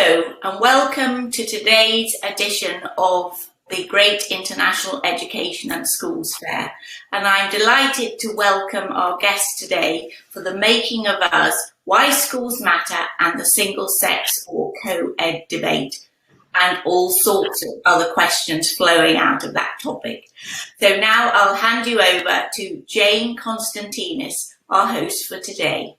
Hello and welcome to today's edition of the Great International Education and Schools Fair. And I'm delighted to welcome our guest today for the Making of Us, Why Schools Matter and the Single-Sex or Co-Ed Debate, and all sorts of other questions flowing out of that topic. So now I'll hand you over to Jayne Constantinis, our host for today.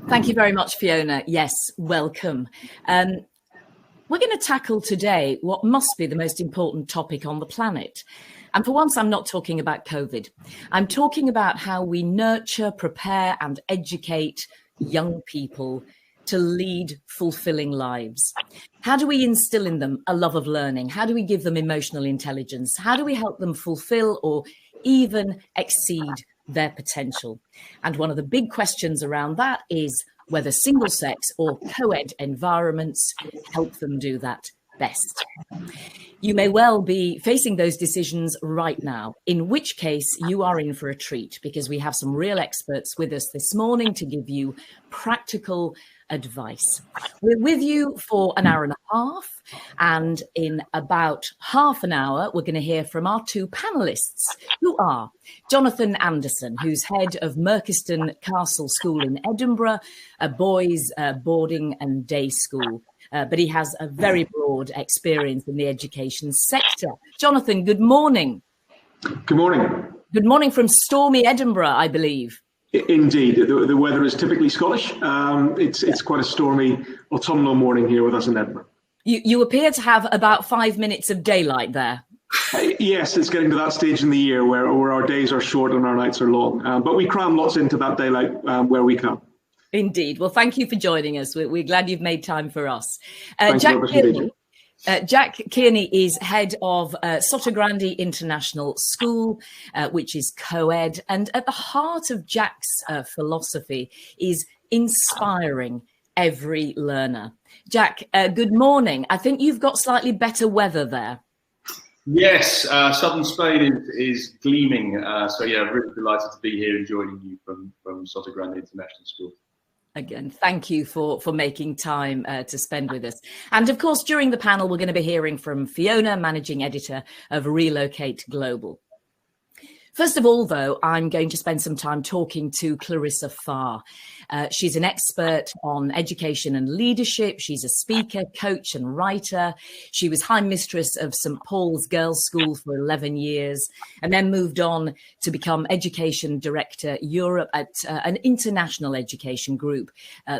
Thank you very much, Fiona. Yes, welcome. We're going to tackle today what must be the most important topic on the planet. And for once, I'm not talking about COVID. I'm talking about how we nurture, prepare and educate young people to lead fulfilling lives. How do we instill in them a love of learning? How do we give them emotional intelligence? How do we help them fulfill or even exceed their potential? And one of the big questions around that is whether single sex or co-ed environments help them do that best. You may well be facing those decisions right now, in which case you are in for a treat, because we have some real experts with us this morning to give you practical advice. We're with you for an hour and a half, and in about half an hour, we're going to hear from our two panelists, who are Jonathan Anderson, who's head of Merchiston Castle School in Edinburgh, a boys' boarding and day school. But he has a very broad experience in the education sector. Jonathan, good morning. Good morning. Good morning from stormy Edinburgh, I believe. Indeed, the weather is typically Scottish. It's quite a stormy autumnal morning here with us in Edinburgh. You appear to have about 5 minutes of daylight there. Yes, it's getting to that stage in the year where our days are short and our nights are long. But we cram lots into that daylight where we can. Indeed. Well, thank you for joining us. We're glad you've made time for us. Jack Kearney is head of Sotogrande International School, which is co-ed. And at the heart of Jack's philosophy is inspiring every learner. Jack, good morning. I think you've got slightly better weather there. Yes, southern Spain is gleaming. So yeah, really delighted to be here and joining you from Sotogrande International School. Again, thank you for making time to spend with us. And of course, during the panel, we're going to be hearing from Fiona, managing editor of Relocate Global. First of all, though, I'm going to spend some time talking to Clarissa Farr. She's an expert on education and leadership. She's a speaker, coach and writer. She was High Mistress of St. Paul's Girls' School for 11 years and then moved on to become Education Director Europe at an international education group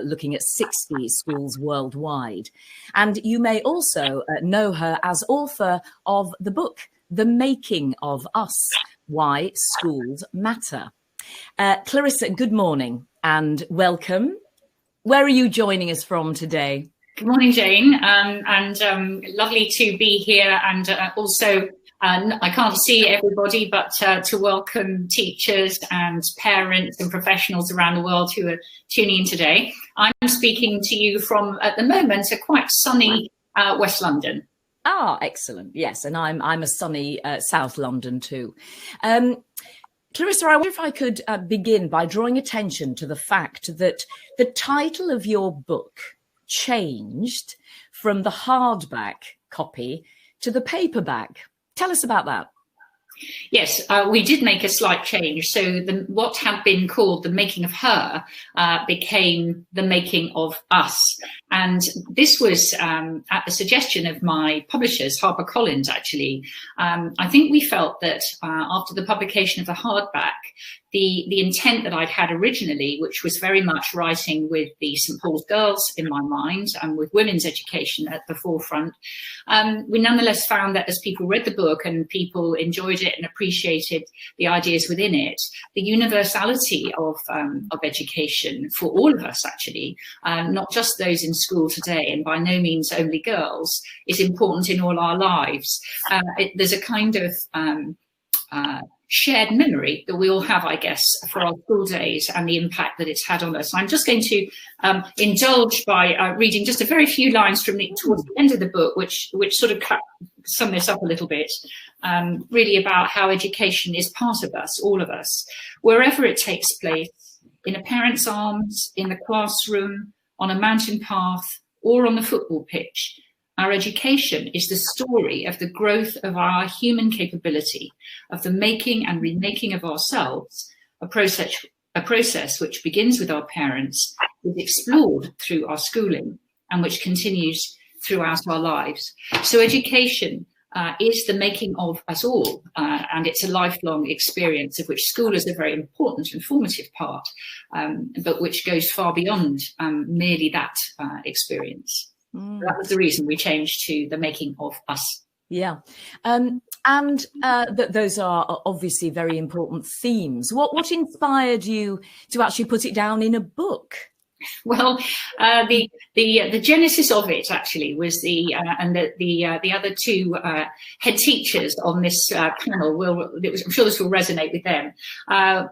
looking at 60 schools worldwide. And you may also know her as author of the book, The Making of Us, Why Schools Matter. Clarissa, good morning and welcome. Where are you joining us from today? Good morning, Jayne, and lovely to be here. And also, I can't see everybody, but to welcome teachers and parents and professionals around the world who are tuning in today. I'm speaking to you from, at the moment, a quite sunny West London. Ah, excellent. Yes, and I'm a sunny South London too. Clarissa, I wonder if I could begin by drawing attention to the fact that the title of your book changed from the hardback copy to the paperback. Tell us about that. Yes, we did make a slight change. So what had been called The Making of Her became The Making of Us. And this was at the suggestion of my publishers, HarperCollins, actually. I think we felt that after the publication of the hardback, the intent that I'd had originally, which was very much writing with the St. Paul's girls in my mind and with women's education at the forefront, we nonetheless found that as people read the book and people enjoyed it and appreciated the ideas within it, the universality of education for all of us, actually, not just those in school today and by no means only girls, is important in all our lives. There's a kind of shared memory that we all have, I guess, for our school days and the impact that it's had on us. I'm just going to indulge by reading just a very few lines from towards the end of the book, which sort of sum this up a little bit, really about how education is part of us, all of us, wherever it takes place, in a parent's arms, in the classroom, on a mountain path, or on the football pitch. Our education is the story of the growth of our human capability, of the making and remaking of ourselves, a process which begins with our parents, is explored through our schooling, and which continues throughout our lives. So education is the making of us all, and it's a lifelong experience of which school is a very important and formative part, but which goes far beyond merely that experience. That was the reason we changed to the making of us. Yeah. Those are obviously very important themes. What inspired you to actually put it down in a book? Well, the genesis of it actually was the other two head teachers on this panel. I'm sure this will resonate with them.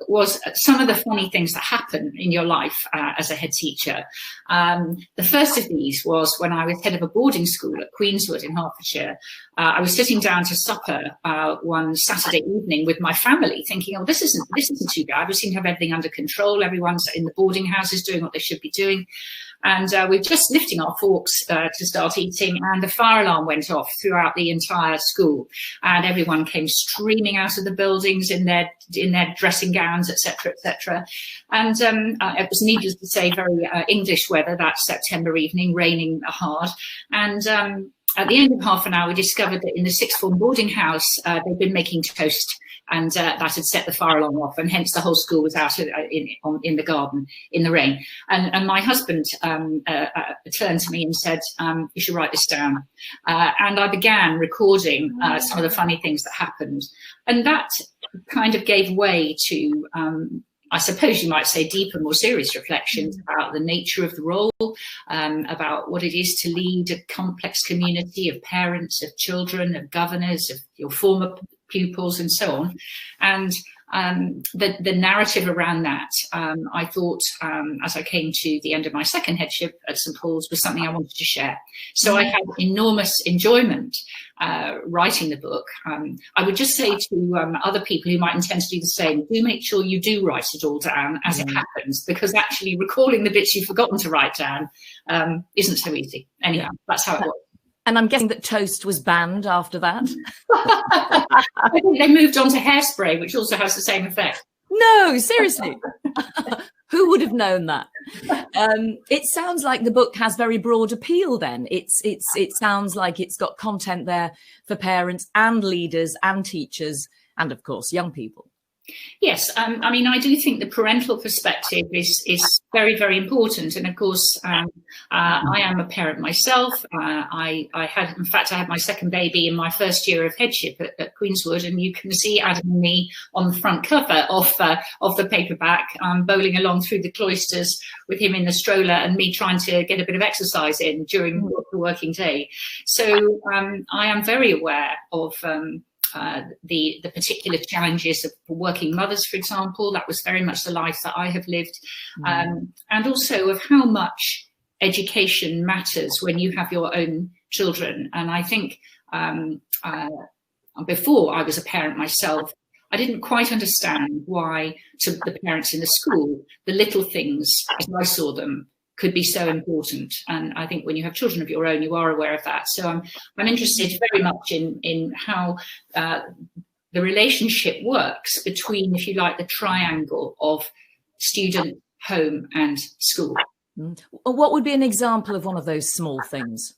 Was some of the funny things that happen in your life as a head teacher. The first of these was when I was head of a boarding school at Queenswood in Hertfordshire. I was sitting down to supper one Saturday evening with my family, thinking, "Oh, this isn't too bad. We seem to have everything under control. Everyone's in the boarding houses doing what they should be doing." And we're just lifting our forks to start eating, and the fire alarm went off throughout the entire school, and everyone came streaming out of the buildings in their dressing gowns, etc., etc. And it was, needless to say, very English weather that September evening, raining hard. And at the end of half an hour, we discovered that in the sixth form boarding house, they'd been making toast, and that had set the fire alarm off, and hence the whole school was out in the garden in the rain. And my husband turned to me and said, "You should write this down." And I began recording some of the funny things that happened. And that kind of gave way to, I suppose you might say, deeper, more serious reflections about the nature of the role, about what it is to lead a complex community of parents, of children, of governors, of your former pupils, and so on. And the narrative around that, I thought, as I came to the end of my second headship at St Paul's, was something I wanted to share. So I had enormous enjoyment writing the book. I would just say to other people who might intend to do the same, do make sure you do write it all down as it happens, because actually recalling the bits you've forgotten to write down isn't so easy. Anyhow, that's how it was. And I'm guessing that toast was banned after that. I think they moved on to hairspray, which also has the same effect. No, seriously. Who would have known that? It sounds like the book has very broad appeal then. It sounds like it's got content there for parents and leaders and teachers and, of course, young people. Yes, I mean, I do think the parental perspective is very, very important. And of course, I am a parent myself. I had my second baby in my first year of headship at Queenswood, and you can see Adam and me on the front cover of the paperback, bowling along through the cloisters with him in the stroller and me trying to get a bit of exercise in during the working day. So I am very aware of the particular challenges of working mothers, for example. That was very much the life that I have lived, and also of how much education matters when you have your own children. And I think before I was a parent myself, I didn't quite understand why, to the parents in the school, the little things, as I saw them, could be so important. And I think when you have children of your own, you are aware of that. So I'm interested very much in how the relationship works between, if you like, the triangle of student, home and school. What would be an example of one of those small things?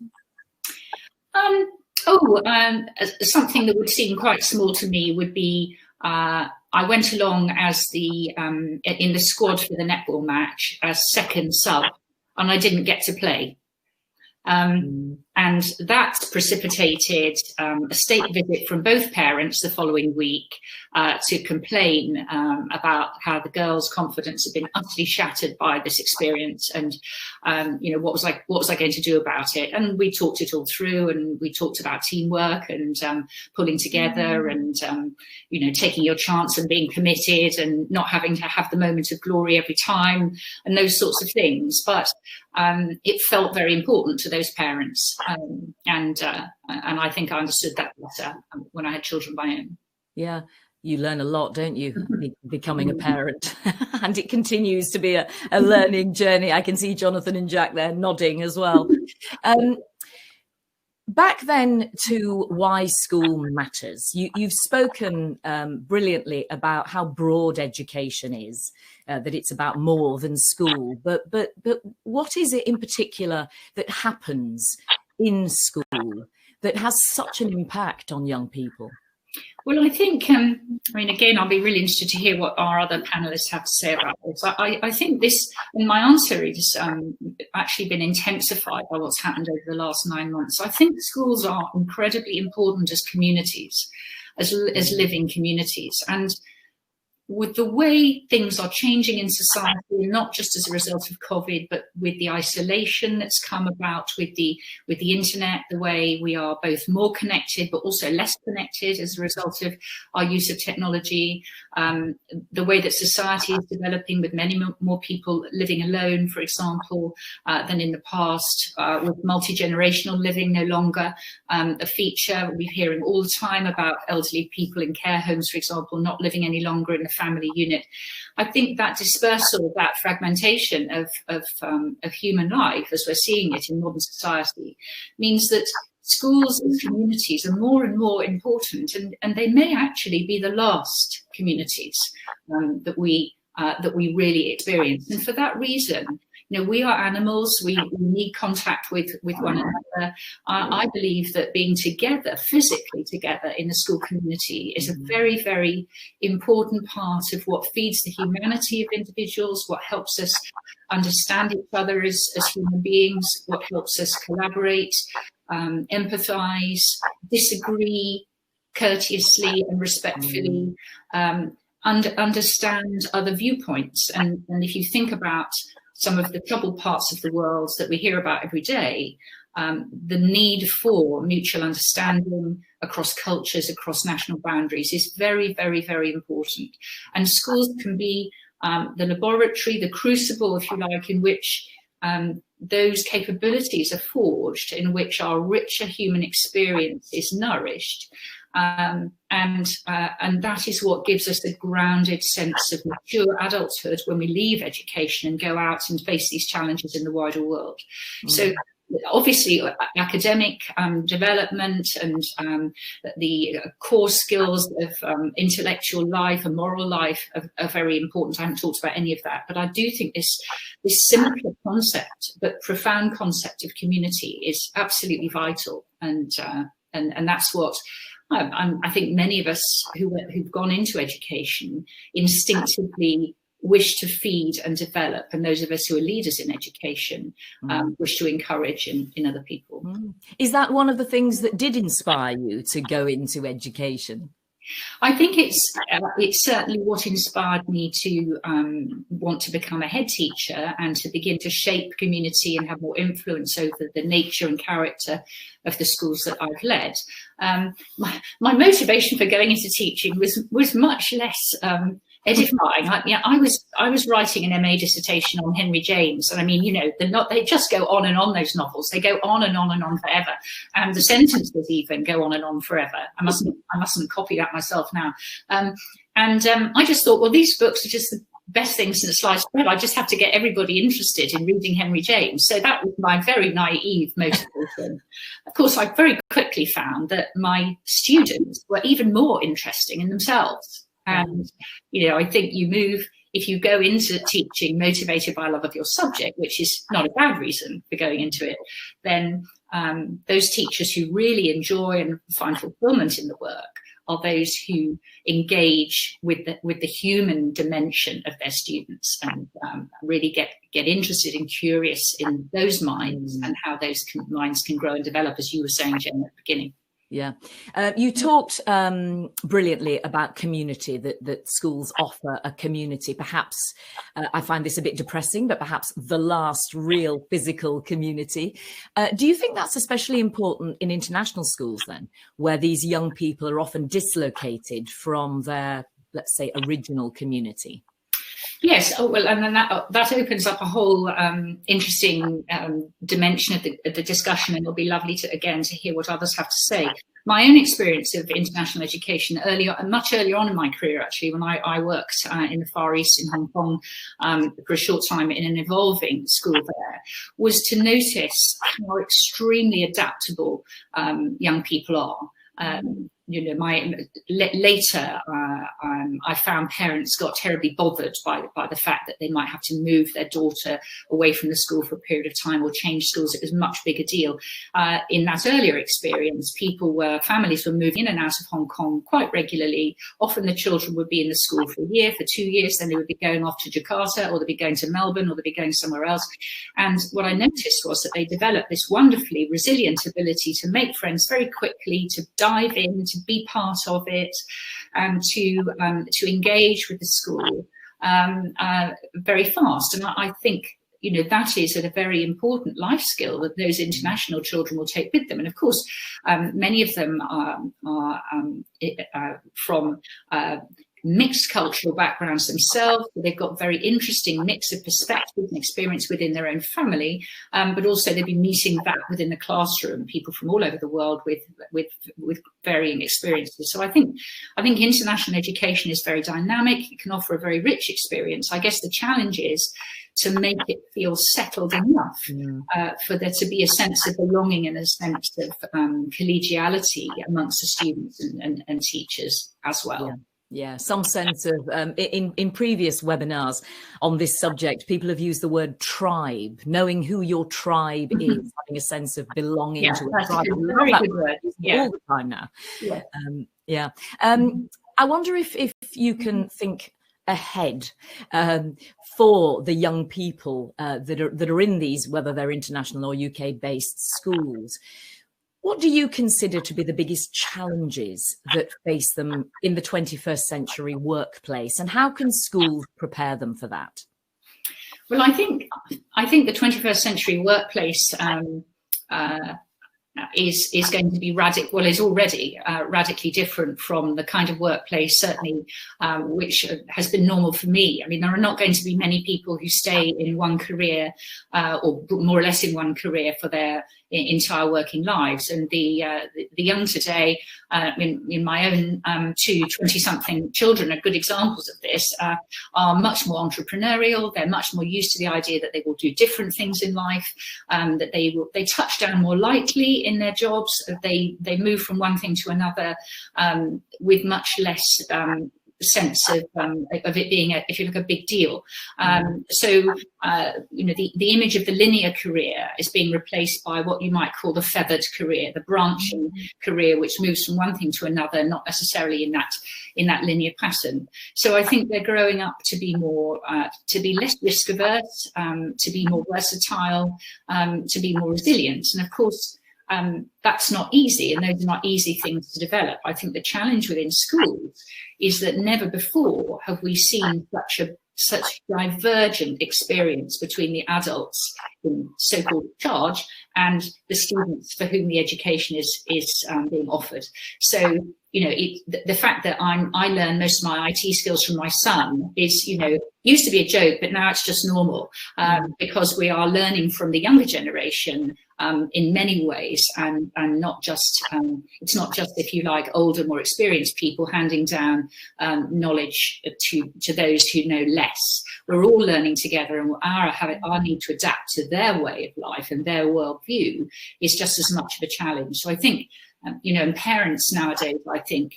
Something that would seem quite small to me would be, I went along as in the squad for the netball match as second sub, and I didn't get to play. And that precipitated a state visit from both parents the following week to complain about how the girls' confidence had been utterly shattered by this experience, and what was I going to do about it? And we talked it all through, and we talked about teamwork and pulling together and taking your chance and being committed and not having to have the moment of glory every time and those sorts of things. But it felt very important to those parents. And I think I understood that better when I had children of my own. Yeah. You learn a lot, don't you, becoming a parent? And it continues to be a learning journey. I can see Jonathan and Jack there nodding as well. Back then to why school matters. You've spoken brilliantly about how broad education is, that it's about more than school. But what is it in particular that happens in school that has such an impact on young people? Well, I think, again, I'll be really interested to hear what our other panelists have to say about this. I think this, and my answer is actually been intensified by what's happened over the last 9 months. I think schools are incredibly important as communities, as living communities. And with the way things are changing in society, not just as a result of COVID, but with the isolation that's come about with the internet, the way we are both more connected, but also less connected as a result of our use of technology, the way that society is developing with many more people living alone, for example, than in the past, with multi-generational living no longer a feature. We're hearing all the time about elderly people in care homes, for example, not living any longer in the family unit. I think that dispersal, that fragmentation of human life, as we're seeing it in modern society, means that schools and communities are more and more important, and they may actually be the last communities that we really experience. And for that reason, we are animals. We need contact with one another. I believe that being together, physically together in a school community is a very, very important part of what feeds the humanity of individuals, what helps us understand each other as human beings, what helps us collaborate, empathize, disagree courteously and respectfully, understand other viewpoints. And if you think about some of the troubled parts of the world that we hear about every day, the need for mutual understanding across cultures, across national boundaries is very, very, very important. And schools can be the laboratory, the crucible, if you like, in which those capabilities are forged, in which our richer human experience is nourished. And that is what gives us a grounded sense of mature adulthood when we leave education and go out and face these challenges in the wider world. So obviously academic development and the core skills of intellectual life and moral life are very important. I haven't talked about any of that, but I do think this simpler concept but profound concept of community is absolutely vital, and that's what I think many of us who've gone into education instinctively wish to feed and develop, and those of us who are leaders in education wish to encourage in other people. Is that one of the things that did inspire you to go into education? I think it's certainly what inspired me to want to become a head teacher and to begin to shape community and have more influence over the nature and character of the schools that I've led. My motivation for going into teaching was much less edifying. I was writing an MA dissertation on Henry James, and I mean, they just go on and on, those novels. They go on and on and on forever, and the sentences even go on and on forever. I mustn't copy that myself now. I just thought, well, these books are just the best things in the sliced bread. I just have to get everybody interested in reading Henry James. So that was my very naive motivation. Of course, I very quickly found that my students were even more interesting in themselves. And, I think if you go into teaching motivated by love of your subject, which is not a bad reason for going into it, then those teachers who really enjoy and find fulfillment in the work are those who engage with the human dimension of their students and really get interested and curious in those minds and how those minds can grow and develop, as you were saying, Jayne, at the beginning. Yeah. You talked brilliantly about community, that schools offer a community. Perhaps I find this a bit depressing, but perhaps the last real physical community. Do you think that's especially important in international schools then, where these young people are often dislocated from their, let's say, original community? Yes, well, and then that opens up a whole interesting dimension of the discussion, and it'll be lovely to hear what others have to say. my own experience of international education much earlier on in my career, actually, when I worked in the Far East in Hong Kong for a short time in an evolving school there, was to notice how extremely adaptable young people are. Later, I found parents got terribly bothered by the fact that they might have to move their daughter away from the school for a period of time or change schools. It was a much bigger deal. In that earlier experience, families were moving in and out of Hong Kong quite regularly. Often the children would be in the school for a year, for 2 years, then they would be going off to Jakarta, or they'd be going to Melbourne, or they'd be going somewhere else. And what I noticed was that they developed this wonderfully resilient ability to make friends very quickly, to dive in, to be part of it, and to engage with the school very fast. And I think, that is a very important life skill that those international children will take with them. And of course, many of them are from mixed cultural backgrounds themselves. They've got very interesting mix of perspectives and experience within their own family, but also they'll be meeting that within the classroom, people from all over the world with varying experiences. So I think international education is very dynamic. It can offer a very rich experience. I guess the challenge is to make it feel settled enough for there to be a sense of belonging and a sense of collegiality amongst the students and teachers as well. Yeah. Yeah, some sense of, in previous webinars on this subject, people have used the word tribe, knowing who your tribe is, having a sense of belonging to a tribe. Very good word. All the time now. Yeah. I wonder if you can think ahead for the young people that are in these, whether they're international or UK-based schools. What do you consider to be the biggest challenges that face them in the 21st century workplace, and how can schools prepare them for that? Well, I think the 21st century workplace is going to be is already radically different from the kind of workplace, certainly, which has been normal for me. I mean, there are not going to be many people who stay in one career or more or less in one career for their entire working lives. And the young today, in my own 2 20-something children are good examples of this, are much more entrepreneurial. They're much more used to the idea that they will do different things in life, that they touch down more lightly in their jobs. They move from one thing to another with much less sense of it being a big deal. So the image of the linear career is being replaced by what you might call the feathered career, the branching career, which moves from one thing to another, not necessarily in that linear pattern. So I think they're growing up to be more to be less risk averse, to be more versatile, to be more resilient. And of course, that's not easy, and those are not easy things to develop. I think the challenge within schools is that never before have we seen such divergent experience between the adults in so-called charge and the students for whom the education is being offered. So, the fact that I learn most of my IT skills from my son is, used to be a joke, but now it's just normal, because we are learning from the younger generation in many ways, and not just, it's not just, if you like, older, more experienced people handing down knowledge to those who know less. We're all learning together, and our need to adapt to their way of life and their worldview is just as much of a challenge. So I think, and parents nowadays, I think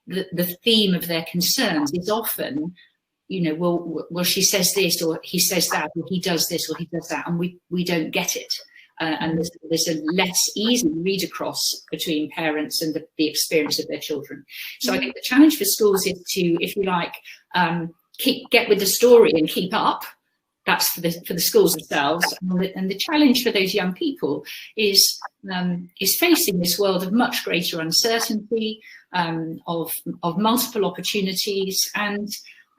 the theme of their concerns is often, well, she says this, or he says that, or he does this, or he does that, and we don't get it. And there's a less easy read across between parents and the experience of their children. So I think the challenge for schools is to, if you like, get with the story and keep up. That's for the schools themselves, and the challenge for those young people is facing this world of much greater uncertainty, of multiple opportunities, and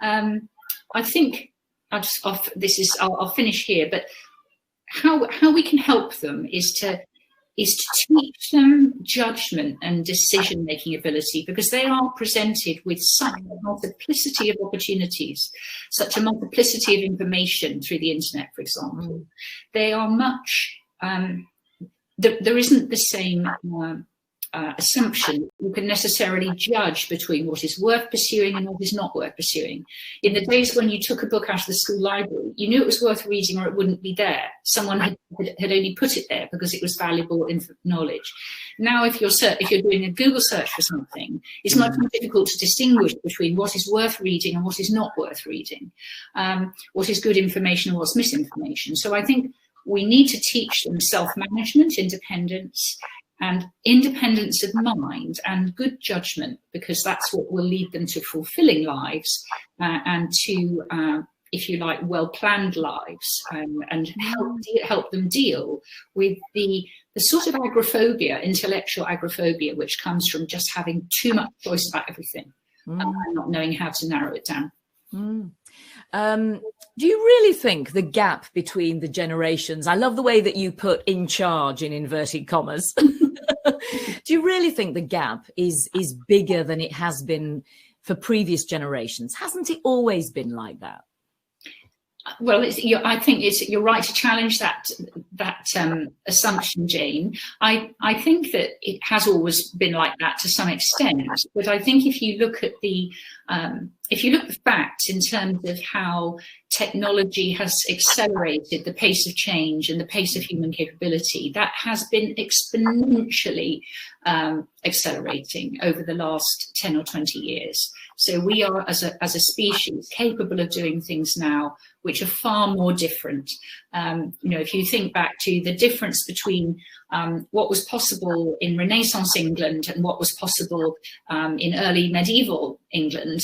I think I'll finish here, but how we can help them is to teach them judgment and decision-making ability, because they are presented with such a multiplicity of opportunities, such a multiplicity of information through the internet, for example. They are much, there isn't the same assumption you can necessarily judge between what is worth pursuing and what is not worth pursuing. In the days when you took a book out of the school library, you knew it was worth reading or it wouldn't be there. Someone had only put it there because it was valuable knowledge. Now, if you're doing a Google search for something, it's much more difficult to distinguish between what is worth reading and what is not worth reading, what is good information and what's misinformation. So I think we need to teach them self-management, independence of mind and good judgment, because that's what will lead them to fulfilling lives and to, if you like, well-planned lives, and help them deal with the sort of agoraphobia, intellectual agoraphobia, which comes from just having too much choice about everything and not knowing how to narrow it down. Do you really think the gap between the generations, I love the way that you put "in charge" in inverted commas, do you really think the gap is bigger than it has been for previous generations? Hasn't it always been like that? Well, I think you're right to challenge that assumption, Jayne. I think that it has always been like that to some extent, but I think if you look at the facts in terms of how technology has accelerated the pace of change and the pace of human capability, that has been exponentially accelerating over the last 10 or 20 years. So we are, as a species, capable of doing things now which are far more different. If you think back to the difference between what was possible in Renaissance England and what was possible in early medieval England,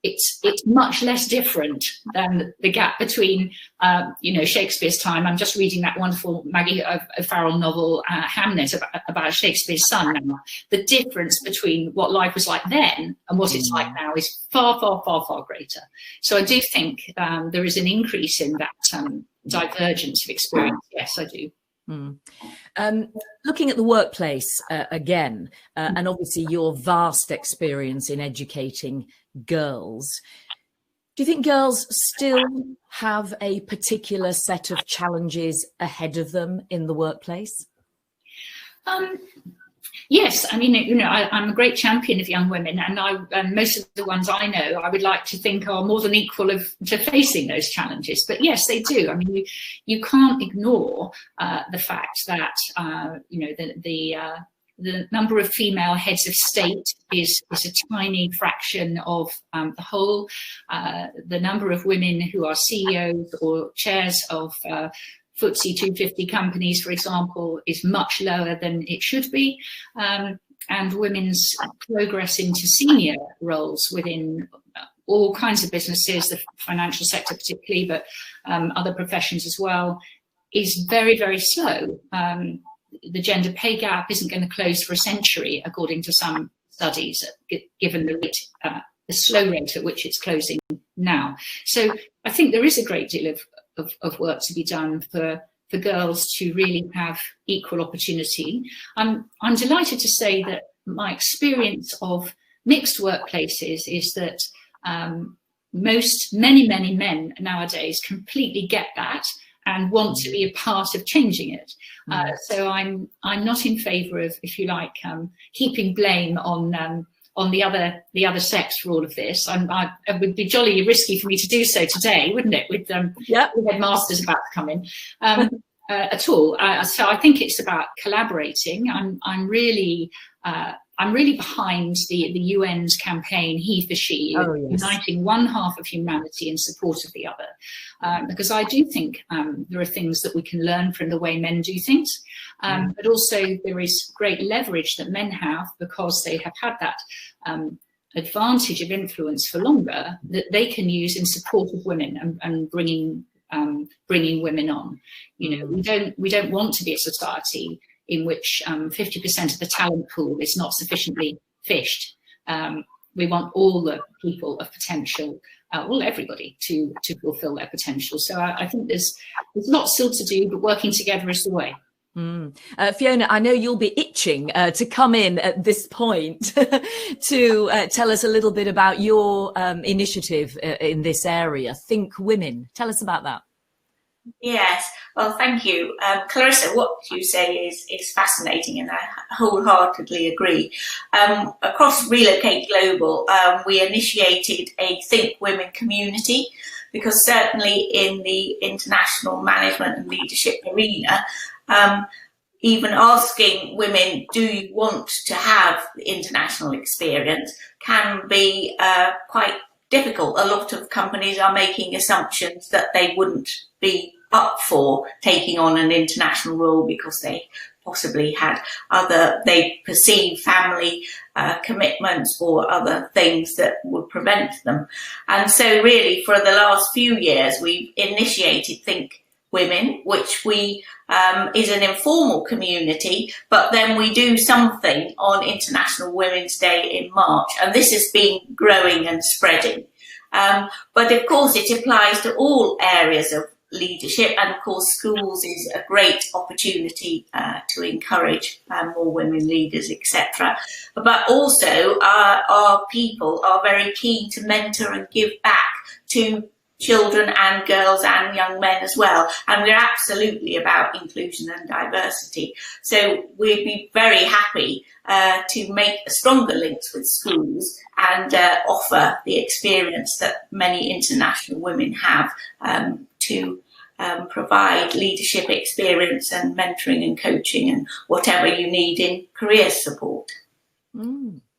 it's much less different than the gap between, Shakespeare's time. I'm just reading that wonderful Maggie O'Farrell novel, Hamnet, about Shakespeare's son now. The difference between what life was like then and what it's like now is far, far, far, far greater. So I do think there is an increase in that divergence of experience. Yes, I do. Looking at the workplace again, and obviously your vast experience in educating girls, do you think girls still have a particular set of challenges ahead of them in the workplace? Yes, I mean, I'm a great champion of young women, and most of the ones I know, I would like to think are more than equal to facing those challenges. But yes, they do. I mean, you can't ignore the fact that the number of female heads of state is a tiny fraction of the whole. The number of women who are CEOs or chairs of FTSE 250 companies, for example, is much lower than it should be. And women's progress into senior roles within all kinds of businesses, the financial sector particularly, but other professions as well, is very, very slow. The gender pay gap isn't going to close for a century, according to some studies, given the slow rate at which it's closing now. So I think there is a great deal of work to be done for girls to really have equal opportunity. I'm delighted to say that my experience of mixed workplaces is that many men nowadays completely get that and want to be a part of changing it. So I'm not in favour of, if you like, heaping blame on the other sex for all of this. It would be jolly risky for me to do so today, wouldn't it? With headmasters about to come in at all. So I think it's about collaborating. I'm really behind the UN's campaign He for She, uniting one half of humanity in support of the other, because I do think there are things that we can learn from the way men do things, but also there is great leverage that men have because they have had that advantage of influence for longer that they can use in support of women and bringing women on. We don't want to be a society in which 50% of the talent pool is not sufficiently fished. We want all the people of potential, everybody to fulfill their potential. So I think there's lots still to do, but working together is the way. Fiona, I know you'll be itching to come in at this point to tell us a little bit about your initiative in this area, Think Women. Tell us about that. Yes, well, thank you. Clarissa, what you say is fascinating, and I wholeheartedly agree. Across Relocate Global, we initiated a Think Women community, because certainly in the international management and leadership arena, even asking women, do you want to have international experience, can be quite difficult. A lot of companies are making assumptions that they wouldn't be up for taking on an international role because they possibly had they perceive family commitments or other things that would prevent them. And so really for the last few years, we've initiated Think Women, which we is an informal community, but then we do something on International Women's Day in March, and this has been growing and spreading. But of course it applies to all areas of leadership, and of course schools is a great opportunity to encourage more women leaders, etc. But also our people are very keen to mentor and give back to children and girls and young men as well, and we're absolutely about inclusion and diversity. So we'd be very happy to make stronger links with schools and offer the experience that many international women have to provide leadership experience and mentoring and coaching and whatever you need in career support.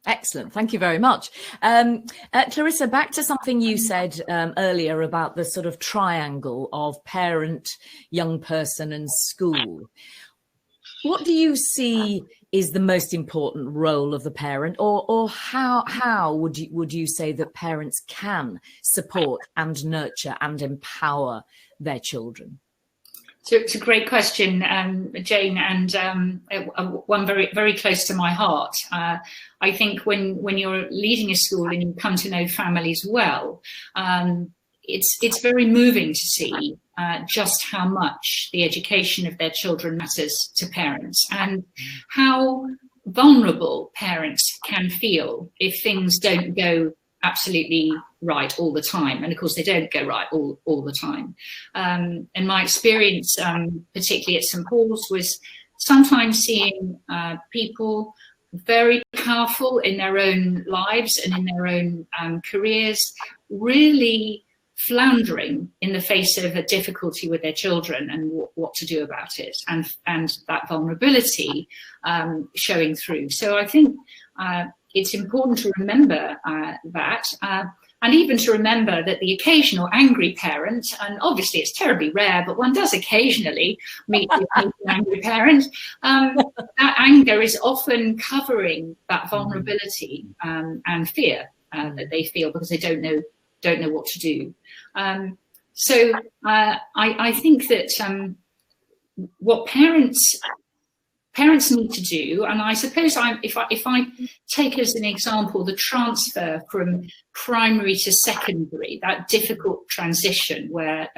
Excellent. Thank you very much. Clarissa, back to something you said earlier about the sort of triangle of parent, young person and school. What do you see is the most important role of the parent, or how would you say that parents can support and nurture and empower their children? So it's a great question, Jayne, and one very, very close to my heart. I think when you're leading a school and you come to know families well, it's very moving to see just how much the education of their children matters to parents, and how vulnerable parents can feel if things don't go absolutely right all the time. And of course they don't go right all the time. And my experience, particularly at St. Paul's, was sometimes seeing people very powerful in their own lives and in their own careers, really floundering in the face of a difficulty with their children and what to do about it, and that vulnerability showing through. So I think it's important to remember that, and even to remember that the occasional angry parent, and obviously it's terribly rare, but one does occasionally meet an angry parent, that anger is often covering that vulnerability and fear that they feel because they don't know what to do. So I think that what parents need to do, and I suppose if I take as an example the transfer from primary to secondary, that difficult transition where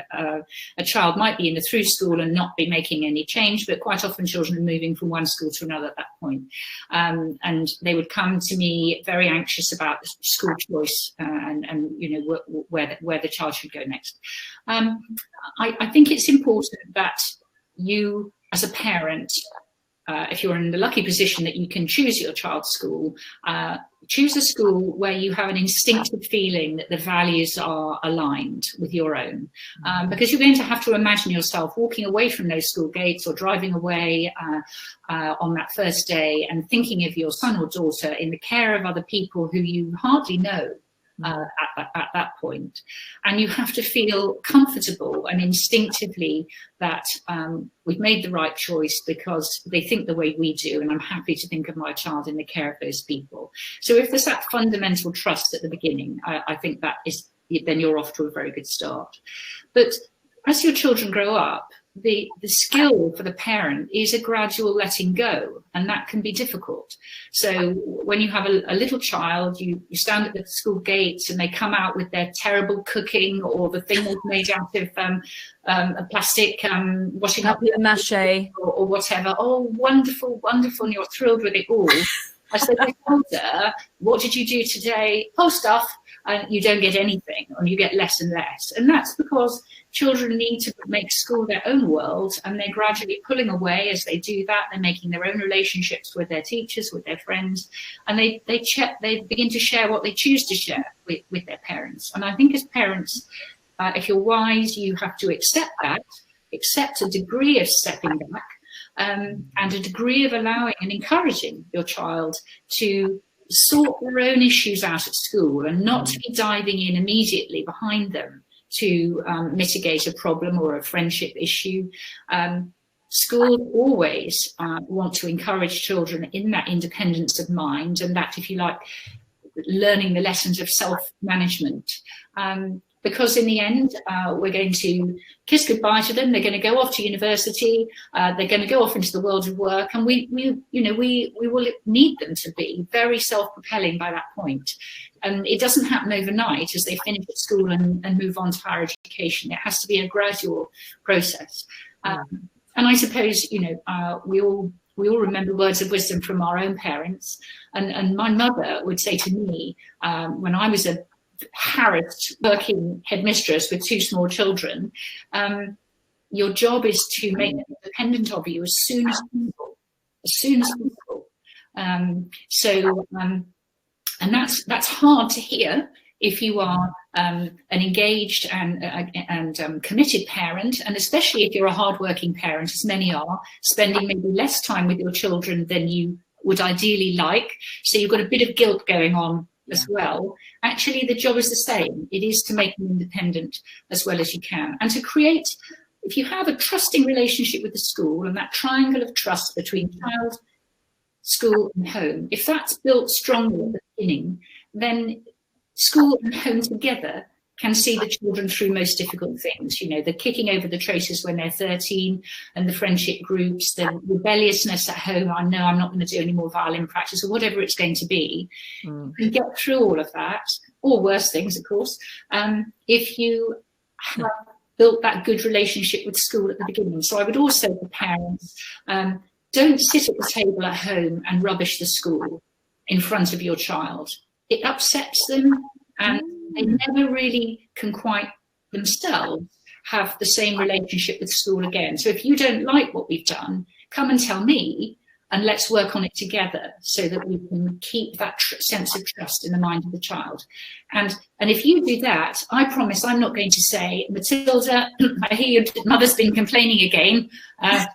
a child might be in the through school and not be making any change, but quite often children are moving from one school to another at that point. And they would come to me very anxious about school choice and you know where the child should go next. I think it's important that you, as a parent, if you're in the lucky position that you can choose your child's school, choose a school where you have an instinctive feeling that the values are aligned with your own. Because you're going to have to imagine yourself walking away from those school gates or driving away on that first day and thinking of your son or daughter in the care of other people who you hardly know. At that point, and you have to feel comfortable and instinctively that we've made the right choice because they think the way we do, and I'm happy to think of my child in the care of those people. So if there's that fundamental trust at the beginning, I think that is, then you're off to a very good start. But as your children grow up, the skill for the parent is a gradual letting go, and that can be difficult. So when you have a little child, you stand at the school gates and they come out with their terrible cooking or the thing that's made out of a plastic washing up mache or whatever. Oh, wonderful, wonderful, and you're thrilled with it all. As they get older, what did you do today? Oh, stuff. And you don't get anything, and you get less and less. And that's because children need to make school their own world, and they're gradually pulling away as they do that. They're making their own relationships with their teachers, with their friends, and they begin to share what they choose to share with their parents. And I think as parents, if you're wise, you have to accept that, accept a degree of stepping back, and a degree of allowing and encouraging your child to sort their own issues out at school, and not to be diving in immediately behind them to mitigate a problem or a friendship issue. Schools always want to encourage children in that independence of mind, and that, if you like, learning the lessons of self-management. Because in the end, we're going to kiss goodbye to them. They're going to go off to university. They're going to go off into the world of work, and we will need them to be very self-propelling by that point. And it doesn't happen overnight as they finish at school and move on to higher education. It has to be a gradual process. And I suppose we all remember words of wisdom from our own parents. And my mother would say to me when I was a harassed working headmistress with 2 small children, your job is to make them independent of you as soon as possible. And that's hard to hear if you are an engaged and committed parent, and especially if you're a hardworking parent, as many are, spending maybe less time with your children than you would ideally like. So you've got a bit of guilt going on as well. Actually, the job is the same. It is to make them independent as well as you can, and to create, if you have a trusting relationship with the school, and that triangle of trust between child, school and home, if that's built strongly at the beginning, then school and home together can see the children through most difficult things. The kicking over the traces when they're 13, and the friendship groups, the rebelliousness at home. I know I'm not going to do any more violin practice, or whatever it's going to be. You get through all of that, or worse things, of course, if you have built that good relationship with school at the beginning. So I would also, for parents, don't sit at the table at home and rubbish the school in front of your child. It upsets them, and they never really can quite themselves have the same relationship with school again. So if you don't like what we've done, come and tell me, and let's work on it together so that we can keep that sense of trust in the mind of the child. And if you do that, I promise I'm not going to say, Matilda, I hear your mother's been complaining again,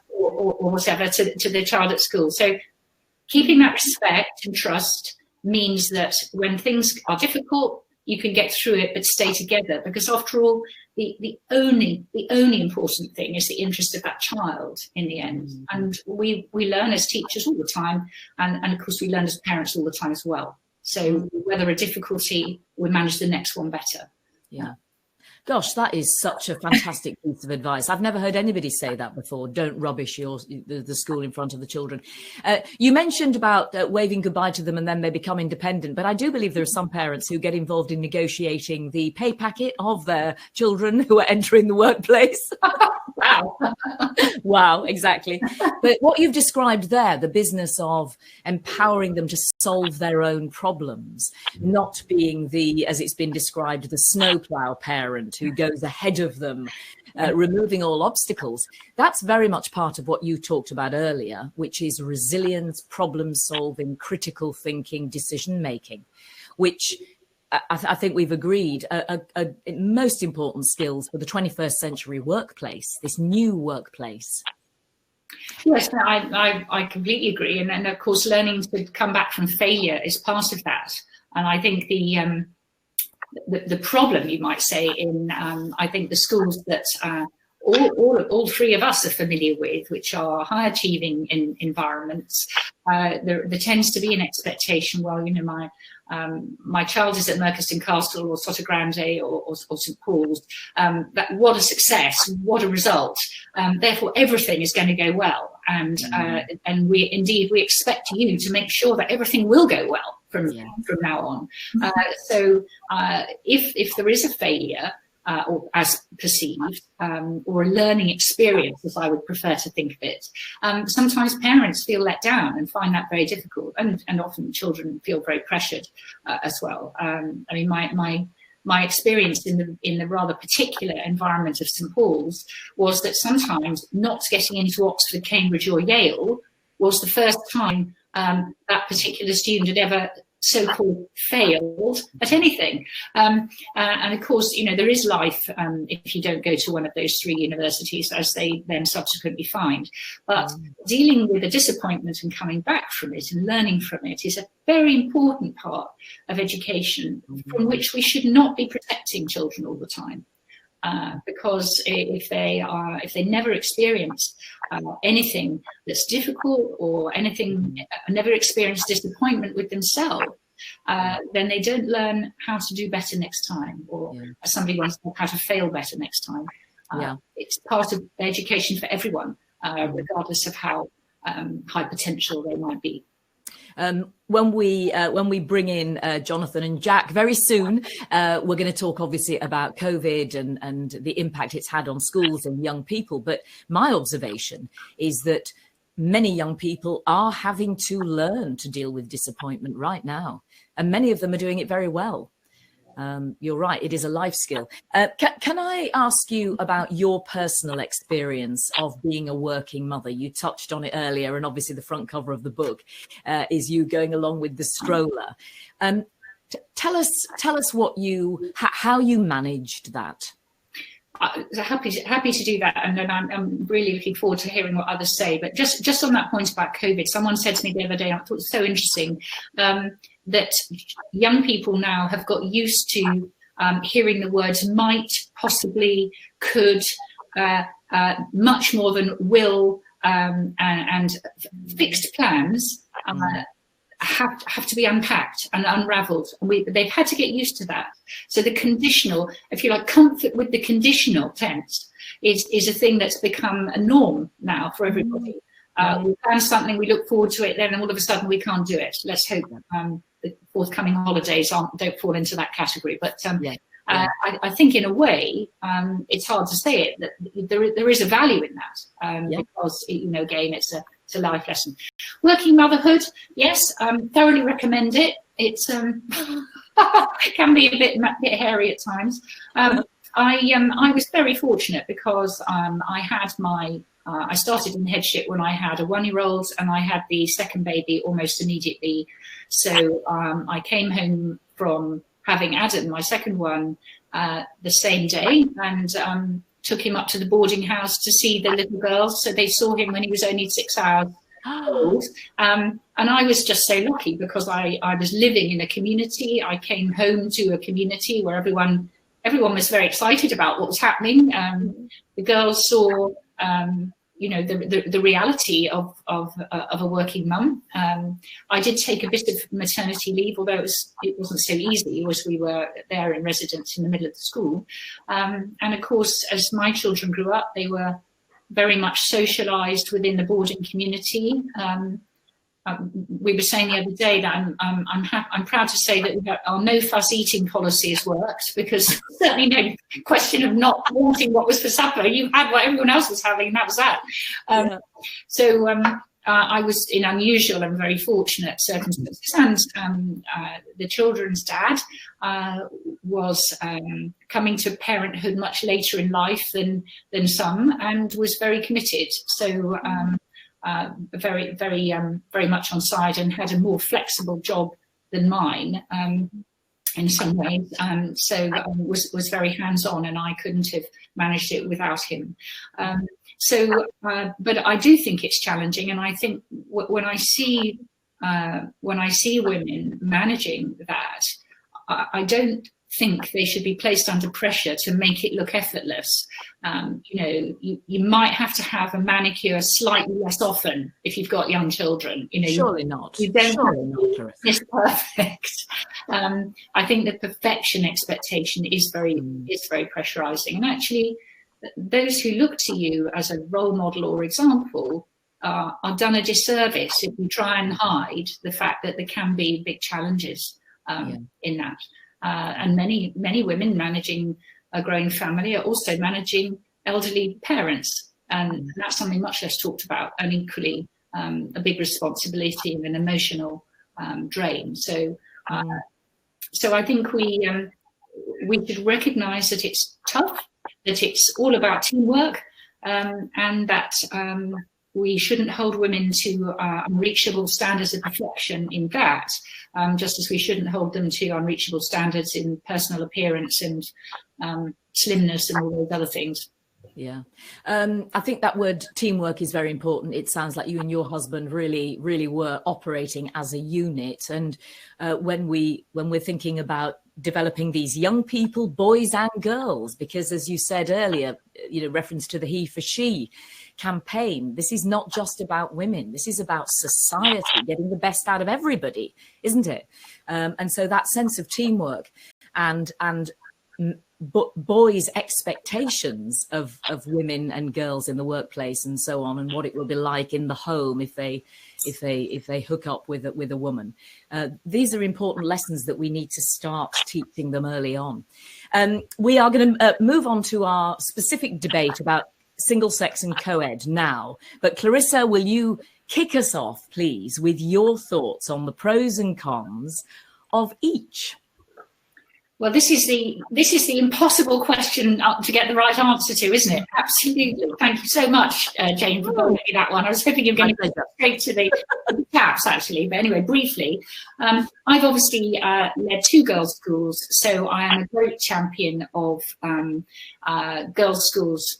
or whatever, to the child at school. So keeping that respect and trust means that when things are difficult, you can get through it, but stay together, because after all, the only important thing is the interest of that child in the end. And we learn as teachers all the time, and of course we learn as parents all the time as well. So whether a difficulty, we manage the next one better. Yeah. Gosh, that is such a fantastic piece of advice. I've never heard anybody say that before. Don't rubbish the school in front of the children. You mentioned about waving goodbye to them and then they become independent. But I do believe there are some parents who get involved in negotiating the pay packet of their children who are entering the workplace. Wow. Wow, exactly. But what you've described there, the business of empowering them to solve their own problems, not being the, as it's been described, the snowplow parent who goes ahead of them, removing all obstacles. That's very much part of what you talked about earlier, which is resilience, problem solving, critical thinking, decision making, which I think we've agreed are most important skills for the 21st century workplace, this new workplace. Yes, I completely agree. And of course, learning to come back from failure is part of that. And I think the problem, you might say, in I think the schools that all 3 of us are familiar with, which are high achieving environments, there tends to be an expectation. Well, my child is at Mercaston Castle or Sotogrande or St Paul's. That what a success! What a result! Therefore, everything is going to go well, and we expect you to make sure that everything will go well from now on. So if there is a failure, or as perceived, or a learning experience, as I would prefer to think of it, sometimes parents feel let down and find that very difficult, and often children feel very pressured as well. I mean, my experience in the rather particular environment of St Paul's was that sometimes not getting into Oxford, Cambridge or Yale was the first time that particular student had ever so-called failed at anything. And of course, you know, there is life if you don't go to one of those 3 universities, as they then subsequently find. But dealing with the disappointment and coming back from it and learning from it is a very important part of education, from which we should not be protecting children all the time. Because if they never experience anything that's difficult, or never experience disappointment with themselves, then they don't learn how to do better next time, or as somebody once said, how to fail better next time. It's part of education for everyone, regardless of how high potential they might be. When we bring in Jonathan and Jack very soon, we're going to talk obviously about COVID and the impact it's had on schools and young people. But my observation is that many young people are having to learn to deal with disappointment right now, and many of them are doing it very well. You're right, it is a life skill. Can I ask you about your personal experience of being a working mother? You touched on it earlier, and obviously the front cover of the book is you going along with the stroller. Tell us how you managed that. Happy to do that, and then I'm really looking forward to hearing what others say. But just on that point about COVID, someone said to me the other day, I thought it was so interesting, that young people now have got used to hearing the words might, possibly, could, much more than will, and fixed plans have to be unpacked and unravelled. And they've had to get used to that. So the conditional, if you like, comfort with the conditional tense is a thing that's become a norm now for everybody. We plan something, we look forward to it, then all of a sudden we can't do it. Let's hope the forthcoming holidays don't fall into that category. But I think in a way, it's hard to say it, that there is a value in that, because, you know, again, it's a life lesson. Working motherhood, yes, thoroughly recommend it. It's it can be a bit hairy at times. I was very fortunate because I had I started in headship when I had a 1-year-old, and I had the second baby almost immediately. So I came home from having Adam, my second one, the same day, and took him up to the boarding house to see the little girls. So they saw him when he was only 6 hours old. And I was just so lucky because I was living in a community. I came home to a community where everyone was very excited about what was happening. The girls saw, you know, the reality of a working mum. I did take a bit of maternity leave, although it wasn't so easy as we were there in residence in the middle of the school. And of course, as my children grew up, they were very much socialised within the boarding community. We were saying the other day that I'm proud to say that our no fuss eating policy has worked, because certainly no question of not wanting what was for supper. You had what everyone else was having, and that was that. So I was in unusual and very fortunate circumstances, and the children's dad was coming to parenthood much later in life than some, and was very committed. So very much on side, and had a more flexible job than mine in some ways. So was very hands-on, and I couldn't have managed it without him. But I do think it's challenging, and I think when I see women managing that, I don't think they should be placed under pressure to make it look effortless. You know, you might have to have a manicure slightly less often if you've got young children. You know, surely not. You don't surely not. It's perfect. I think the perfection expectation is very pressurizing, and actually, those who look to you as a role model or example are done a disservice if we try and hide the fact that there can be big challenges in that. And many women managing a growing family are also managing elderly parents. And that's something much less talked about, and equally a big responsibility and an emotional drain. So I think we should recognise that it's tough, that it's all about teamwork, and that we shouldn't hold women to unreachable standards of perfection in that, just as we shouldn't hold them to unreachable standards in personal appearance and slimness and all those other things. Yeah, I think that word teamwork is very important. It sounds like you and your husband really were operating as a unit. And when we're thinking about developing these young people, boys and girls, because as you said earlier, reference to the he for she campaign, this is not just about women. This is about society getting the best out of everybody, isn't it? And so that sense of teamwork and boys' expectations of women and girls in the workplace and so on, and what it will be like in the home if they hook up with a woman. These are important lessons that we need to start teaching them early on. We are going to move on to our specific debate about single sex and co-ed now. But Clarissa, will you kick us off, please, with your thoughts on the pros and cons of each? Well, this is the impossible question to get the right answer to, isn't it? Absolutely. Thank you so much, Jayne, for giving me that one. I was hoping you were going to go straight to the chaps, actually. But anyway, briefly, I've obviously led 2 girls' schools, so I am a great champion of girls' schools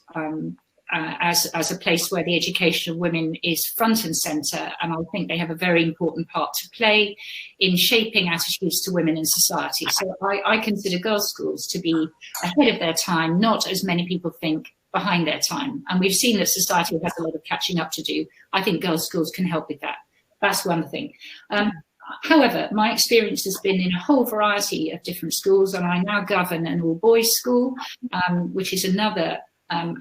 as a place where the education of women is front and centre, and I think they have a very important part to play in shaping attitudes to women in society. So I consider girls' schools to be ahead of their time, not, as many people think, behind their time. And we've seen that society has a lot of catching up to do. I think girls' schools can help with that. That's one thing. However, my experience has been in a whole variety of different schools, and I now govern an all-boys school, which is another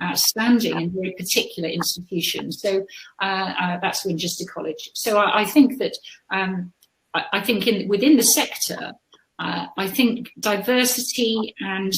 outstanding and very particular institution. So that's Winchester College. So I think that I think within the sector, I think diversity and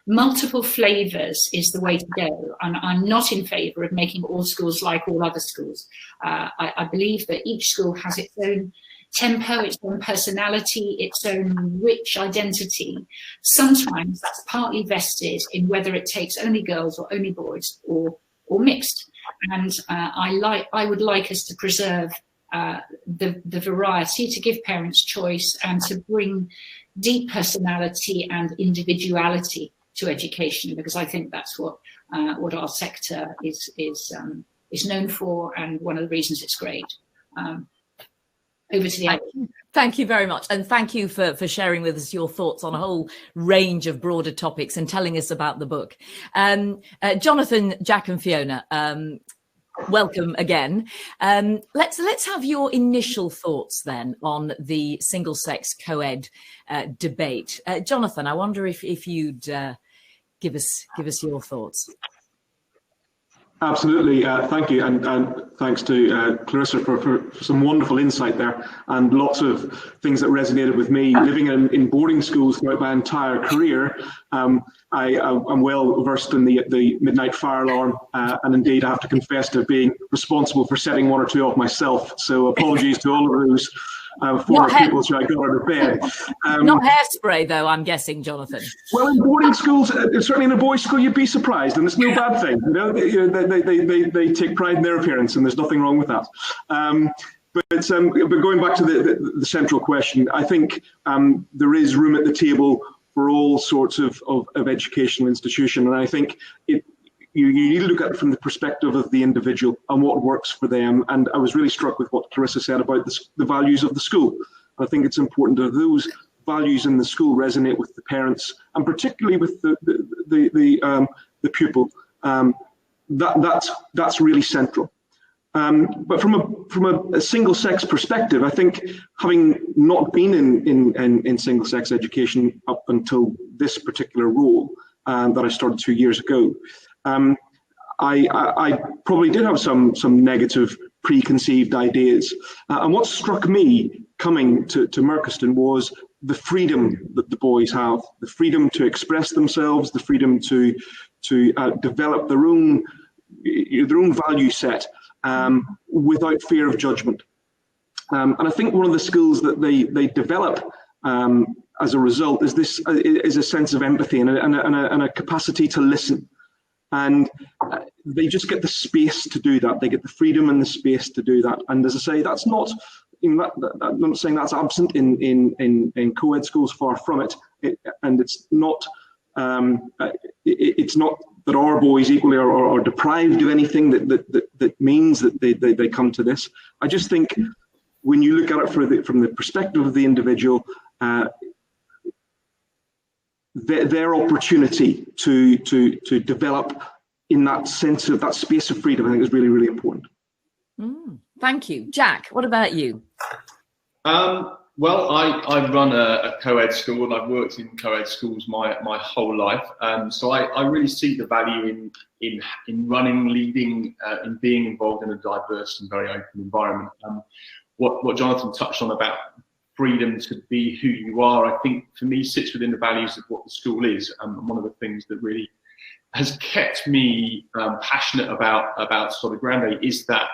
multiple flavours is the way to go. And I'm not in favour of making all schools like all other schools. I believe that each school has its own tempo, its own personality, its own rich identity. Sometimes that's partly vested in whether it takes only girls or only boys or mixed. And I would like us to preserve the variety, to give parents choice, and to bring deep personality and individuality to education, because I think that's what our sector is known for, and one of the reasons it's great. Over to the Thank you very much. And thank you for sharing with us your thoughts on a whole range of broader topics and telling us about the book. Jonathan, Jack and Fiona, welcome again. Let's have your initial thoughts then on the single-sex co-ed debate. Jonathan, I wonder if you'd give us your thoughts. Absolutely, thank you, and thanks to Clarissa for some wonderful insight there, and lots of things that resonated with me. Living in boarding schools throughout my entire career, I'm well versed in the midnight fire alarm, and indeed I have to confess to being responsible for setting one or two off myself. So apologies to all of those former pupils who I got out of bed. Not hairspray, though, I'm guessing, Jonathan. Well, in boarding schools, certainly in a boys' school, you'd be surprised, and it's no bad thing. They take pride in their appearance, and there's nothing wrong with that. But going back to the central question, I think there is room at the table for all sorts of educational institution, and I think you need to look at it from the perspective of the individual and what works for them. And I was really struck with what Clarissa said about the values of the school. I think it's important that those values in the school resonate with the parents, and particularly with the pupil. That's really central. But from a single-sex perspective, I think, having not been in single-sex education up until this particular role that I started 2 years ago, I probably did have some negative preconceived ideas. And what struck me coming to Merchiston was the freedom that the boys have, the freedom to express themselves, the freedom to develop their own value set without fear of judgment. And I think one of the skills that they develop as a result is a sense of empathy and a capacity to listen. And they just get the space to do that. They get the freedom and the space to do that. And as I say, that's not, I'm not saying that's absent in co-ed schools, far from it. And it's not that our boys equally are deprived of anything that means that they come to this. I just think when you look at it from the perspective of the individual, their opportunity to develop in that sense of that space of freedom, I think, is really, really important. Thank you. Jack, what about you? Well, I run a co-ed school, and I've worked in co-ed schools my whole life. So I really see the value in running, leading, in being involved in a diverse and very open environment. What Jonathan touched on about freedom to be who you are, I think for me sits within the values of what the school is. And one of the things that really has kept me passionate about Sodor Grande is that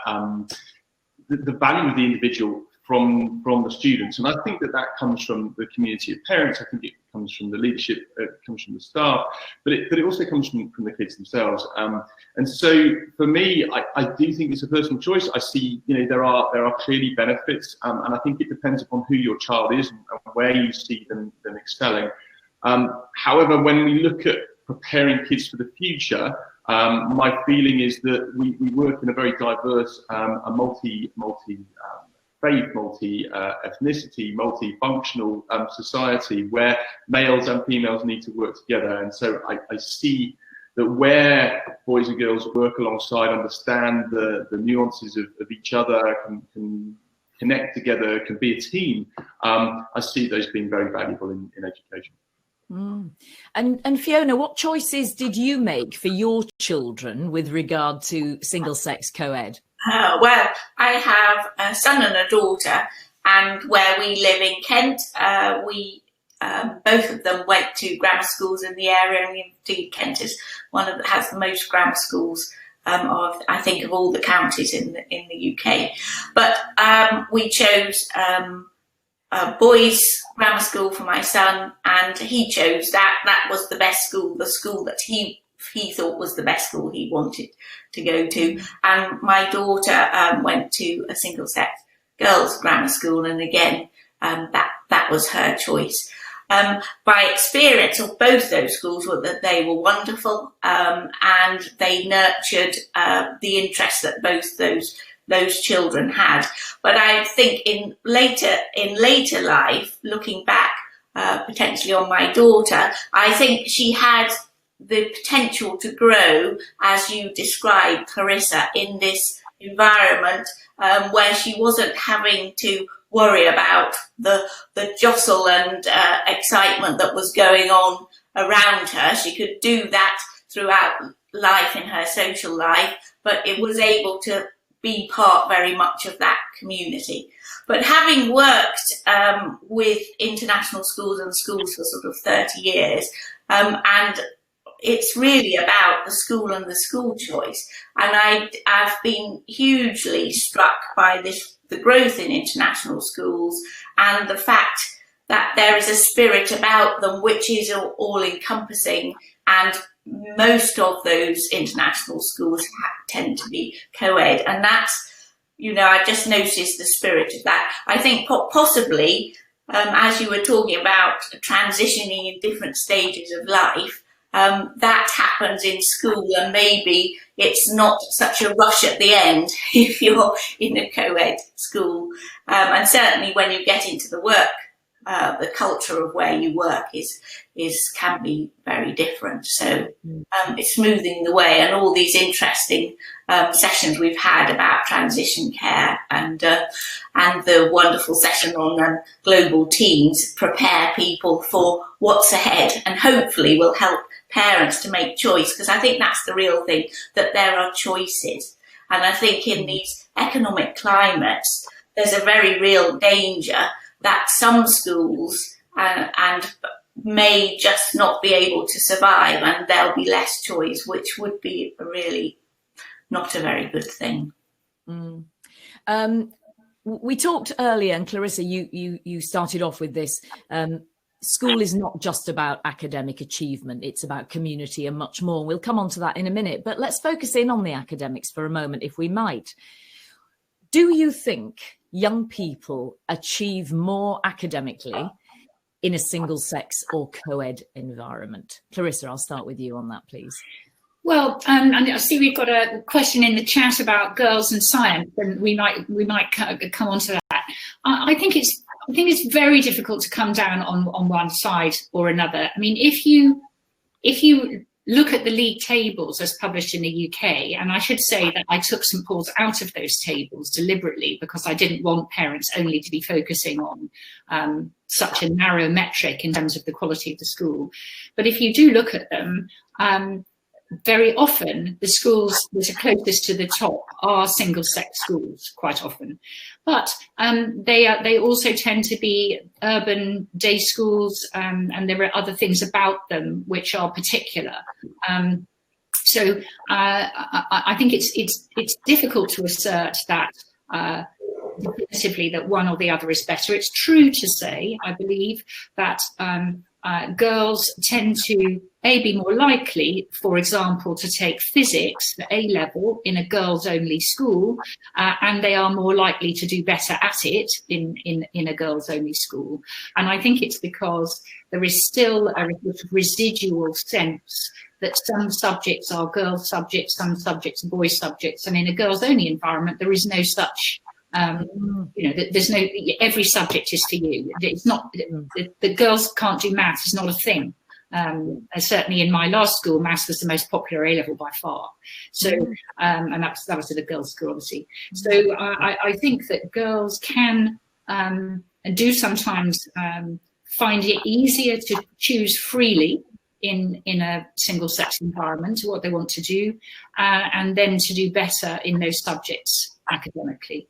the value of the individual from the students. And I think that comes from the community of parents. I think it comes from the leadership, it comes from the staff, but it also comes from the kids themselves. And so for me, I do think it's a personal choice. I see, there are clearly benefits, and I think it depends upon who your child is and where you see them excelling. However, when we look at preparing kids for the future, my feeling is that we work in a very diverse, a multi-faith, multi-ethnicity, multi-functional society where males and females need to work together. And so I see that where boys and girls work alongside, understand the nuances of each other, can connect together, can be a team, I see those being very valuable in education. And Fiona, what choices did you make for your children with regard to single-sex co-ed? Well, I have a son and a daughter, and where we live in Kent, we both of them went to grammar schools in the area, and indeed Kent is has the most grammar schools of all the counties in the UK. But we chose a boys' grammar school for my son, and he chose that was the best school, the school that he thought was the best school he wanted to go to. And my daughter went to a single-sex girls' grammar school, and again, that was her choice. My experience of both those schools was that they were wonderful, and they nurtured the interest that both those children had. But I think in later life, looking back potentially on my daughter, I think she had the potential to grow, as you described, Clarissa, in this environment where she wasn't having to worry about the jostle and excitement that was going on around her. She could do that throughout life in her social life, but it was able to be part very much of that community. But having worked with international schools and schools for sort of 30 years, and it's really about the school and the school choice. And I've been hugely struck by the growth in international schools and the fact that there is a spirit about them which is all-encompassing, and most of those international schools tend to be co-ed. And that's, I just noticed the spirit of that. I think possibly, as you were talking about transitioning in different stages of life, that happens in school, and maybe it's not such a rush at the end if you're in a co-ed school. And certainly when you get into the work, the culture of where you work can be very different. So it's smoothing the way, and all these interesting sessions we've had about transition care and the wonderful session on global teams prepare people for what's ahead, and hopefully will help parents to make choice, because I think that's the real thing, that there are choices. And I think in these economic climates, there's a very real danger that some schools and may just not be able to survive, and there'll be less choice, which would be really not a very good thing. We talked earlier, and Clarissa, you started off with this. School is not just about academic achievement, it's about community and much more. We'll come on to that in a minute, but let's focus in on the academics for a moment, if we might. Do you think young people achieve more academically in a single-sex or co-ed environment? Clarissa, I'll start with you on that, please. Well, and I see we've got a question in the chat about girls and science, and we might come on to that. I think it's very difficult to come down on one side or another. I mean, if you look at the league tables as published in the UK, and I should say that I took St Paul's out of those tables deliberately because I didn't want parents only to be focusing on such a narrow metric in terms of the quality of the school. But if you do look at them, very often the schools that are closest to the top are single-sex schools, quite often. But they also tend to be urban day schools, and there are other things about them which are particular. So I think it's difficult to assert that definitively that one or the other is better. It's true to say, I believe, that girls tend to be more likely, for example, to take physics for A level in a girls-only school, and they are more likely to do better at it in a girls-only school. And I think it's because there is still a residual sense that some subjects are girls' subjects, some subjects are boys' subjects, and in a girls-only environment there is no such. There's no, every subject is for you. It's not, the girls can't do maths, it's not a thing. Certainly in my last school, maths was the most popular A-level by far. So, and that was at a girls' school, obviously. So I think that girls can and do sometimes find it easier to choose freely in a single-sex environment what they want to do, and then to do better in those subjects academically.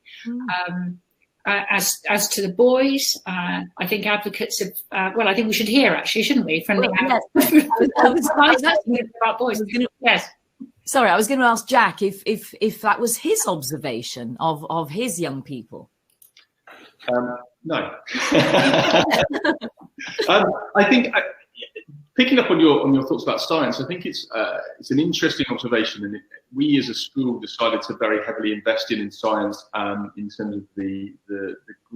As to the boys, I think advocates of, I think we should hear, actually, shouldn't we? From the about boys. Yes. Sorry, I was going to ask Jack if that was his observation of his young people. No. I think picking up on your thoughts about science, I think it's an interesting observation, and we as a school decided to very heavily invest in science in terms of the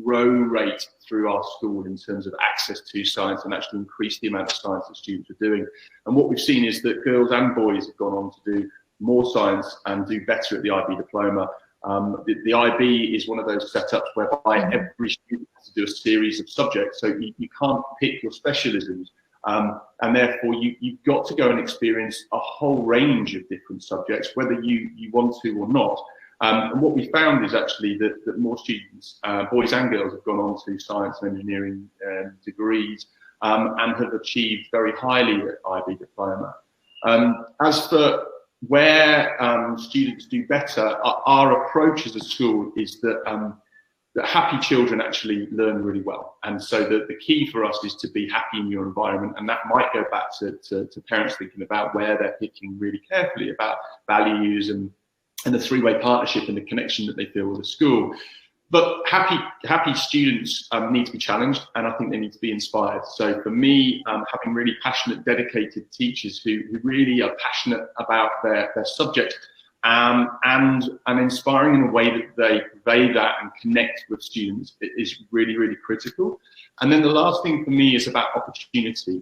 grow rate through our school in terms of access to science, and actually increase the amount of science that students are doing. And what we've seen is that girls and boys have gone on to do more science and do better at the IB diploma. The IB is one of those setups whereby every student has to do a series of subjects, so you can't pick your specialisms. And therefore you've got to go and experience a whole range of different subjects, whether you want to or not. And what we found is actually that more students, boys and girls, have gone on to science and engineering degrees and have achieved very highly at IB diploma. As for where students do better, our approach as a school is that happy children actually learn really well. And so the key for us is to be happy in your environment. And that might go back to parents thinking about where they're picking really carefully about values and the three-way partnership and the connection that they feel with the school. But happy students need to be challenged, and I think they need to be inspired. So for me, having really passionate, dedicated teachers who really are passionate about their subject, and inspiring in a way that they convey that and connect with students is really, really critical. And then the last thing for me is about opportunity.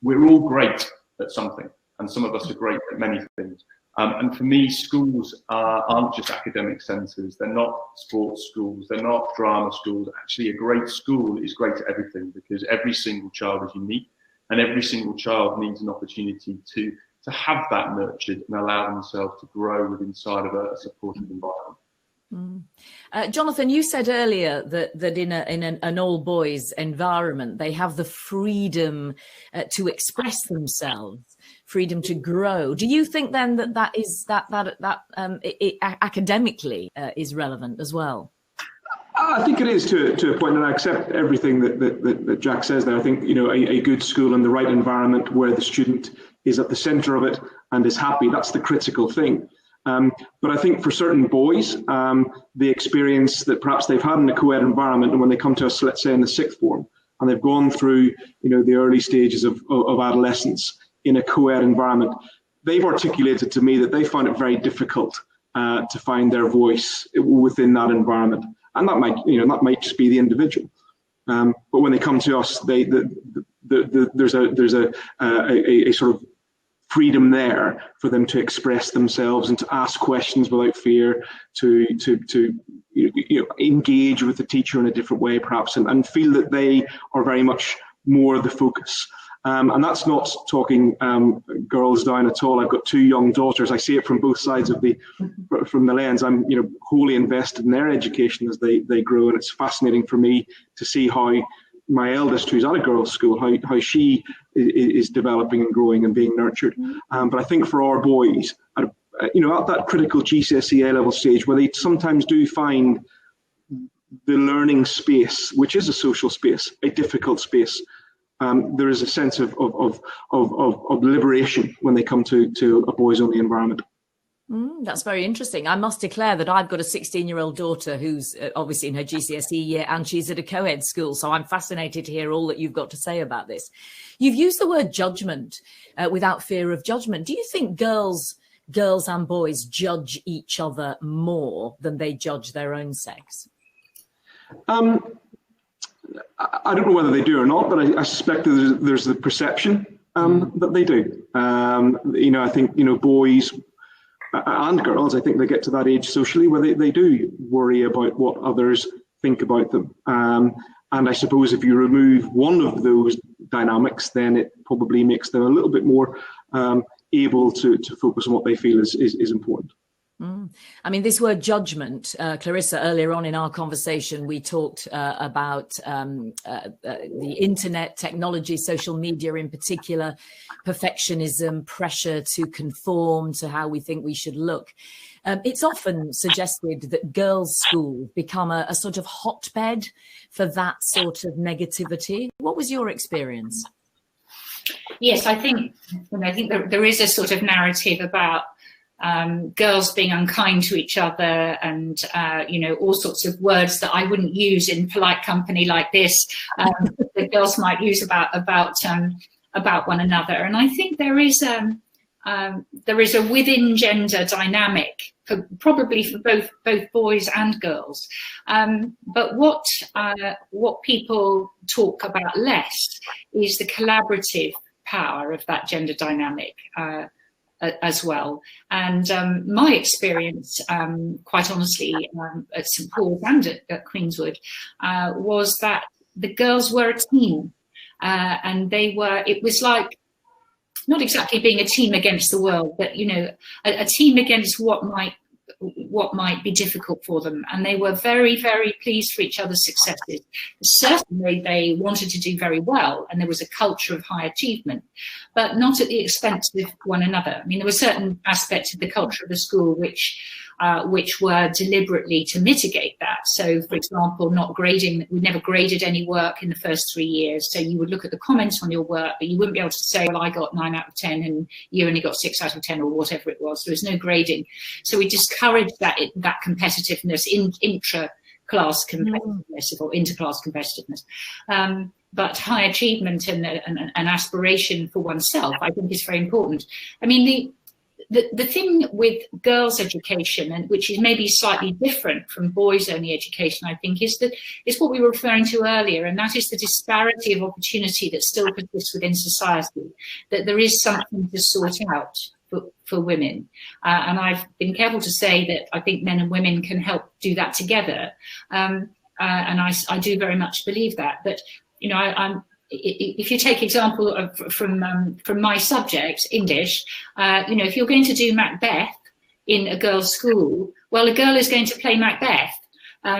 We're all great at something, and some of us are great at many things. And for me, schools aren't just academic centres. They're not sports schools. They're not drama schools. Actually, a great school is great at everything, because every single child is unique, and every single child needs an opportunity to have that nurtured and allow themselves to grow inside of a supportive environment. Jonathan, you said earlier that in an all boys environment, they have the freedom to express themselves, freedom to grow. Do you think then that academically is relevant as well? I think it is to a point, and I accept everything that Jack says there. I think, you know, a good school and the right environment where the student is at the centre of it and is happy, that's the critical thing. But I think for certain boys, the experience that perhaps they've had in a co-ed environment, and when they come to us, let's say in the sixth form, and they've gone through, you know, the early stages of adolescence in a co-ed environment, they've articulated to me that they find it very difficult to find their voice within that environment. And that might just be the individual. But when they come to us, there's a sort of freedom there for them to express themselves and to ask questions without fear, to engage with the teacher in a different way, perhaps, and feel that they are very much more the focus. And that's not talking girls down at all. I've got two young daughters. I see it from both sides of from the lens. I'm, you know, wholly invested in their education as they grow, and it's fascinating for me to see how my eldest, who's at a girls' school, how she is developing and growing and being nurtured. But I think for our boys, at that critical GCSE A-level stage, where they sometimes do find the learning space, which is a social space, a difficult space, there is a sense of liberation when they come to a boys-only environment. That's very interesting. I must declare that I've got a 16-year-old daughter who's obviously in her GCSE year, and she's at a co-ed school. So I'm fascinated to hear all that you've got to say about this. You've used the word judgment without fear of judgment. Do you think girls and boys judge each other more than they judge their own sex? I don't know whether they do or not, but I suspect that there's the perception that they do. I think, boys and girls, I think they get to that age socially where they do worry about what others think about them. And I suppose if you remove one of those dynamics, then it probably makes them a little bit more able to focus on what they feel is important. I mean, this word judgment, Clarissa, earlier on in our conversation, we talked about the internet, technology, social media in particular, perfectionism, pressure to conform to how we think we should look. It's often suggested that girls' schools become a sort of hotbed for that sort of negativity. What was your experience? Yes, I think there is a sort of narrative about girls being unkind to each other and, all sorts of words that I wouldn't use in polite company like this, that girls might use about one another. And I think there is a within gender dynamic, probably for both boys and girls. But what people talk about less is the collaborative power of that gender dynamic as well. And my experience, quite honestly, at St Paul's and at Queenswood, was that the girls were a team, and it was like, not exactly being a team against the world, but a team against what might be difficult for them, and they were very, very pleased for each other's successes. Certainly they wanted to do very well, and there was a culture of high achievement, but not at the expense of one another. I mean, there were certain aspects of the culture of the school which were deliberately to mitigate that. So, for example, not grading. We never graded any work in the first 3 years. So you would look at the comments on your work, but you wouldn't be able to say, well, I got 9 out of 10 and you only got 6 out of 10 or whatever it was. There was no grading. So we discouraged that competitiveness, intra-class competitiveness or interclass competitiveness. But high achievement and an aspiration for oneself, I think, is very important. I mean, the thing with girls' education, and which is maybe slightly different from boys-only education, I think, is what we were referring to earlier, and that is the disparity of opportunity that still persists within society, that there is something to sort out for women. And I've been careful to say that I think men and women can help do that together. And I do very much believe that. But, if you take example from my subject, English, if you're going to do Macbeth in a girls' school, well, a girl is going to play Macbeth.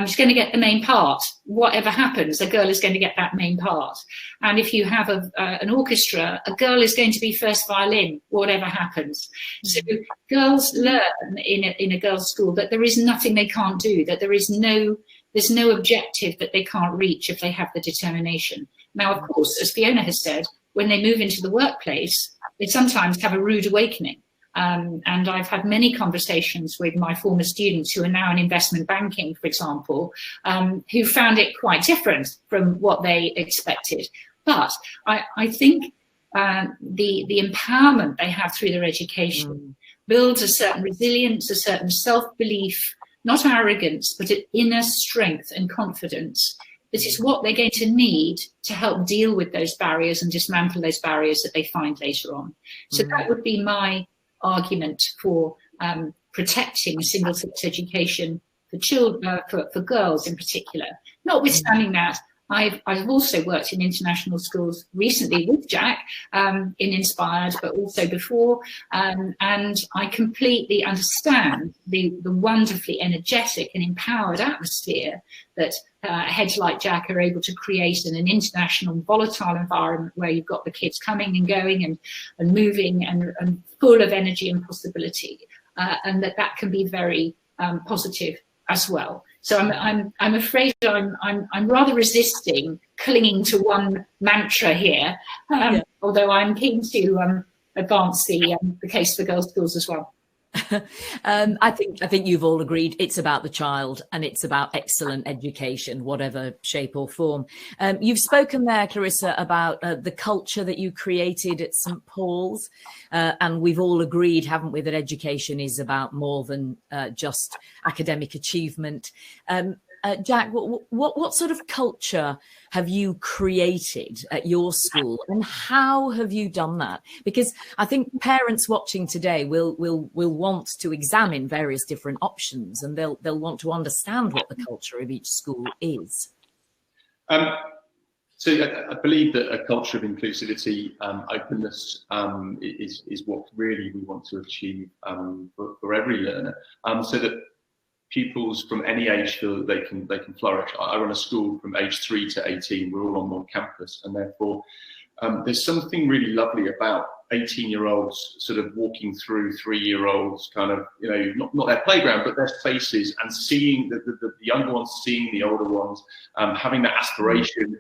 She's going to get the main part. Whatever happens, a girl is going to get that main part. And if you have an orchestra, a girl is going to be first violin, whatever happens. So girls learn in a girls' school that there is nothing they can't do, that there is no there's no objective that they can't reach if they have the determination. Now, of course, as Fiona has said, when they move into the workplace, they sometimes have a rude awakening. And I've had many conversations with my former students who are now in investment banking, for example, who found it quite different from what they expected. But I think the empowerment they have through their education builds a certain resilience, a certain self-belief, not arrogance, but an inner strength and confidence. This is what they're going to need to help deal with those barriers and dismantle those barriers that they find later on. So that would be my argument for protecting single-sex education for children, for girls in particular. Notwithstanding that, I've also worked in international schools recently with Jack in Inspired, but also before, and I completely understand the wonderfully energetic and empowered atmosphere that heads like Jack are able to create in an international volatile environment where you've got the kids coming and going and moving and full of energy and possibility, and that can be very positive as well. So I'm afraid I'm rather resisting clinging to one mantra here, although I'm keen to advance the case for girls' schools as well. I think you've all agreed it's about the child and it's about excellent education, whatever shape or form. You've spoken there, Clarissa, about the culture that you created at St. Paul's, and we've all agreed, haven't we, that education is about more than just academic achievement. Jack, what sort of culture have you created at your school, and how have you done that? Because I think parents watching today will want to examine various different options, and they'll want to understand what the culture of each school is. So I believe that a culture of inclusivity, openness, is what really we want to achieve for every learner, so that pupils from any age feel that they can flourish. I run a school from age 3 to 18. We're all on one campus, and therefore there's something really lovely about 18-year-olds sort of walking through 3-year-olds, kind of, you know, not their playground, but their spaces, and seeing the younger ones, seeing the older ones, having that aspiration.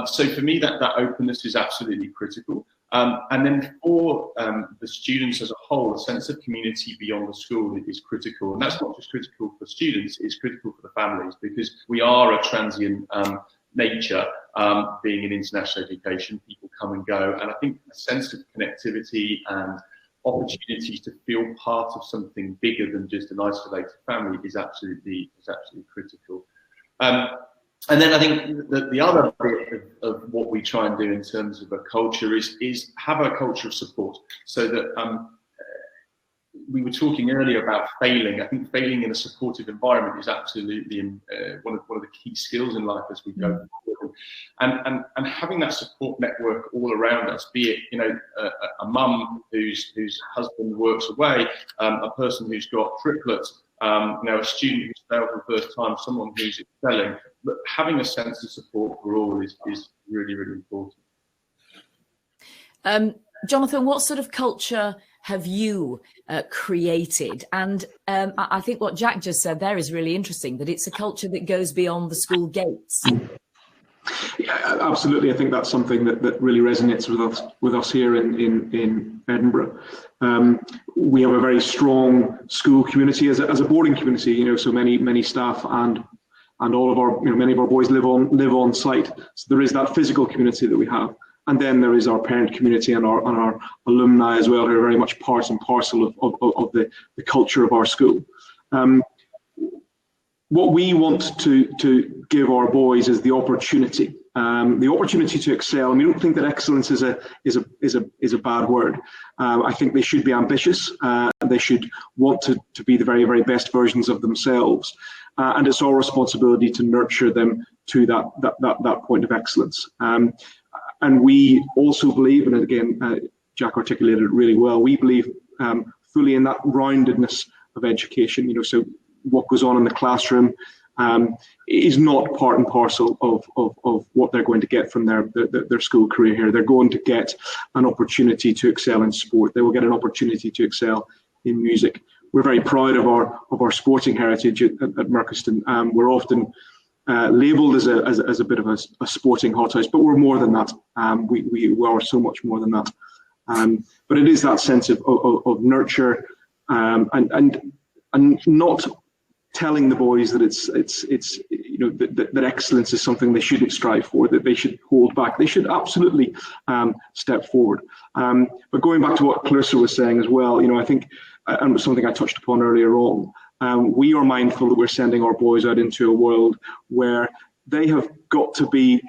So for me, that openness is absolutely critical. And then for the students as a whole, a sense of community beyond the school is critical. And that's not just critical for students, it's critical for the families, because we are a transient nature, being in international education. People come and go. And I think a sense of connectivity and opportunities to feel part of something bigger than just an isolated family is absolutely critical. And then I think that the other bit of what we try and do in terms of a culture is have a culture of support, so that we were talking earlier about failing. I think failing in a supportive environment is absolutely one of the key skills in life as we go forward. And having that support network all around us, be it, you know, a mum whose husband works away, a person who's got triplets, you know, a student who's failed for the first time, someone who's excelling. But having a sense of support for all is really, really important. Jonathan, what sort of culture have you created? And I think what Jack just said there is really interesting, that it's a culture that goes beyond the school gates. Yeah, absolutely. I think that's something that really resonates with us here in Edinburgh. We have a very strong school community as a boarding community. You know, so many staff and all of our, you know, many of our boys live on site. So there is that physical community that we have, and then there is our parent community and our alumni as well, who are very much part and parcel of the culture of our school. What we want to give our boys is the opportunity to excel. And we don't think that excellence is a bad word. I think they should be ambitious. They should want to be the very, very best versions of themselves. And it's our responsibility to nurture them to that point of excellence. And we also believe, and again, Jack articulated it really well, we believe fully in that roundedness of education. You know, so what goes on in the classroom is not part and parcel of what they're going to get from their school career here. They're going to get an opportunity to excel in sport. They will get an opportunity to excel in music. We're very proud of our sporting heritage at Murchie. We're often labelled as a bit of a sporting hothouse, but we're more than that. We are so much more than that. But it is that sense of nurture and not telling the boys that it's that excellence is something they shouldn't strive for, that they should hold back. They should absolutely step forward. But going back to what Clarissa was saying as well, I think, and something I touched upon earlier on, we are mindful that we're sending our boys out into a world where they have got to be,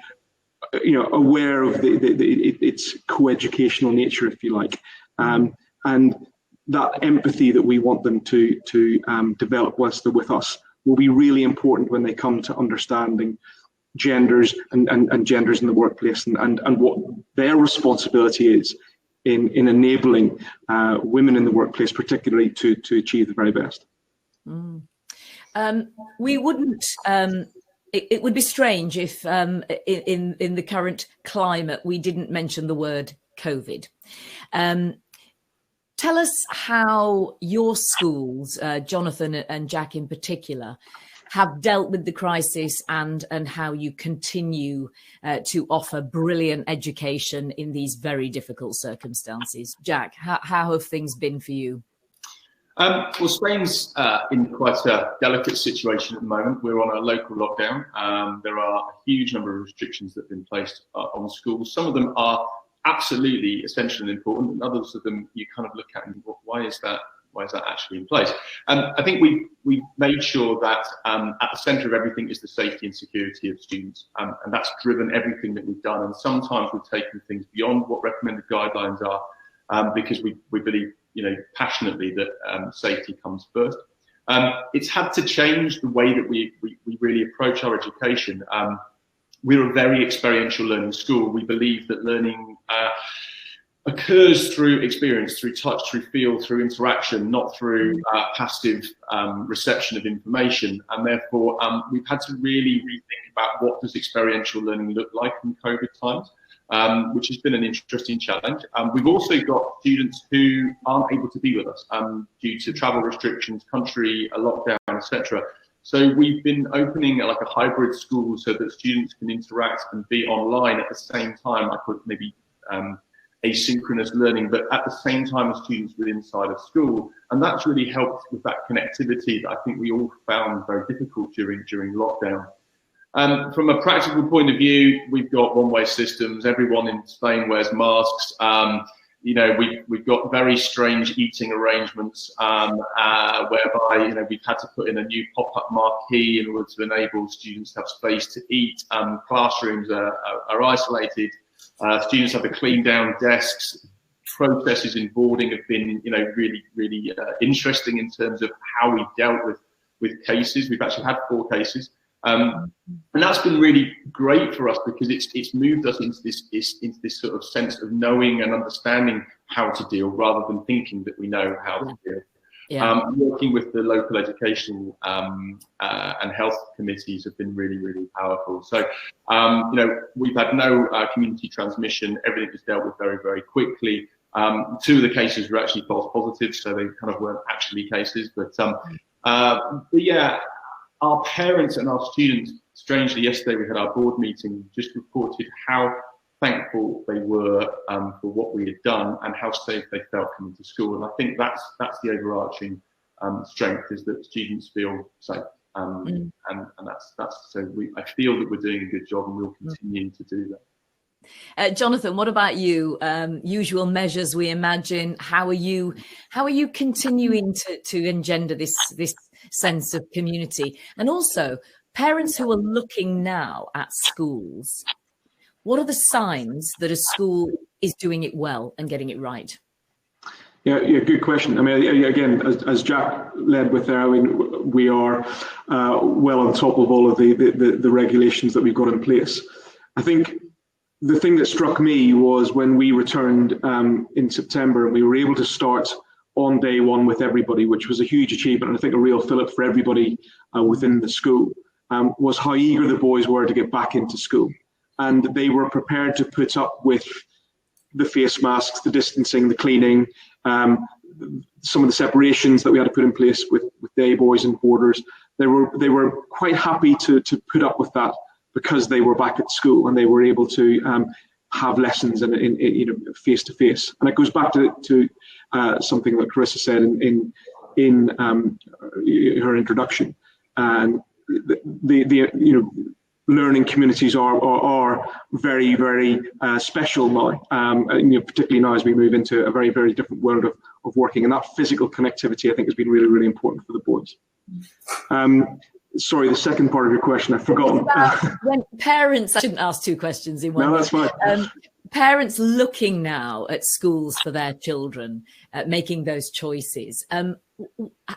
aware of its co-educational nature, if you like, and that empathy that we want them to develop whilst they're with us will be really important when they come to understanding genders and genders in the workplace and what their responsibility is in enabling women in the workplace, particularly to achieve the very best. We wouldn't. It would be strange if in the current climate we didn't mention the word COVID. Tell us how your schools, Jonathan and Jack in particular, have dealt with the crisis and how you continue to offer brilliant education in these very difficult circumstances. Jack, how have things been for you? Well, Spain's in quite a delicate situation at the moment. We're on a local lockdown. There are a huge number of restrictions that have been placed on schools. Some of them are absolutely essential and important, and others of them you kind of look at and think, why is that actually in place? I think we've made sure that at the centre of everything is the safety and security of students, and that's driven everything that we've done. And sometimes we've taken things beyond what recommended guidelines are, because we believe, passionately that safety comes first. It's had to change the way that we really approach our education. We're a very experiential learning school. We believe that learning occurs through experience, through touch, through feel, through interaction, not through passive reception of information. And therefore, we've had to really rethink about what does experiential learning look like in COVID times, which has been an interesting challenge. We've also got students who aren't able to be with us due to travel restrictions, country lockdown, etc. So we've been opening like a hybrid school so that students can interact and be online at the same time. I could maybe asynchronous learning, but at the same time as students were inside of school. And that's really helped with that connectivity that I think we all found very difficult during lockdown. From a practical point of view, we've got one-way systems. Everyone in Spain wears masks. We've got very strange eating arrangements whereby we've had to put in a new pop-up marquee in order to enable students to have space to eat. Classrooms are isolated. Students have to clean down desks. Processes in boarding have been, really, really interesting in terms of how we dealt with cases. We've actually had 4 cases. And that's been really great for us because it's moved us into this sort of sense of knowing and understanding how to deal rather than thinking that we know how to deal. Yeah. Working with the local educational and health committees have been really, really powerful. So, we've had no community transmission. Everything was dealt with very, very quickly. 2 of the cases were actually false positives, so they kind of weren't actually cases. But yeah. Our parents and our students, strangely, yesterday we had our board meeting, just reported how thankful they were for what we had done and how safe they felt coming to school. And I think that's the overarching strength, is that students feel safe. And that's so I feel that we're doing a good job and we'll continue to do that. Jonathan, what about you? Usual measures, we imagine. How are you continuing to engender this sense of community? And also, parents who are looking now at schools, what are the signs that a school is doing it well and getting it right? Yeah, good question. I mean, again, as Jack led with there, I mean, we are well on top of all of the regulations that we've got in place. I think the thing that struck me was when we returned in September and we were able to start on day one with everybody, which was a huge achievement, and I think a real fillip for everybody within the school, was how eager the boys were to get back into school. And they were prepared to put up with the face masks, the distancing, the cleaning, some of the separations that we had to put in place with day boys and boarders. They were quite happy to put up with that because they were back at school and they were able to have lessons and in face to face. And it goes back to something that Clarissa said in her introduction. And the learning communities are very, very special now, particularly now as we move into a very, very different world of working. And that physical connectivity, I think, has been really, really important for the boys. Sorry, the second part of your question, I've forgotten. When parents, I shouldn't ask two questions in one. No, that's fine. Parents looking now at schools for their children, making those choices,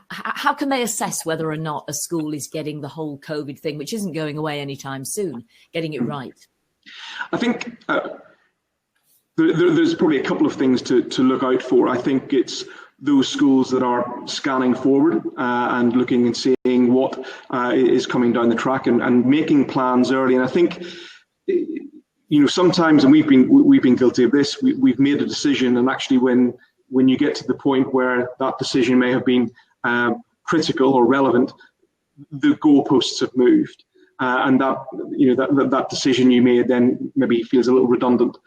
how can they assess whether or not a school is getting the whole COVID thing, which isn't going away anytime soon, getting it right? I think there's probably a couple of things to look out for. I think it's those schools that are scanning forward and looking and seeing what is coming down the track and making plans early. And I think, sometimes, and we've been guilty of this, we've made a decision, and actually when you get to the point where that decision may have been critical or relevant, the goalposts have moved, and that decision you made then maybe feels a little redundant.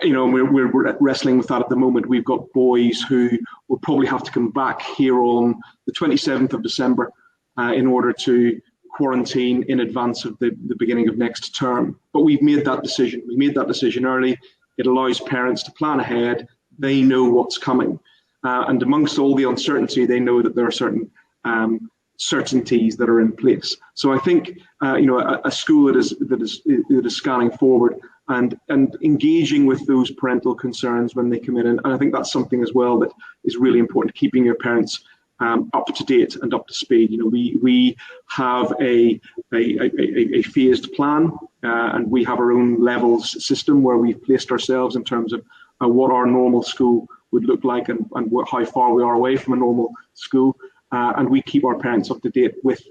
We're wrestling with that at the moment. We've got boys who will probably have to come back here on the 27th of December in order to quarantine in advance of the beginning of next term. But we've made that decision. We made that decision early. It allows parents to plan ahead. They know what's coming. And amongst all the uncertainty, they know that there are certain certainties that are in place. So I think a school that is scanning forward and engaging with those parental concerns when they come in, and I think that's something as well that is really important, keeping your parents up to date and up to speed. We have a phased plan, and we have our own levels system where we've placed ourselves in terms of what our normal school would look like and how far we are away from a normal school. And we keep our parents up to date with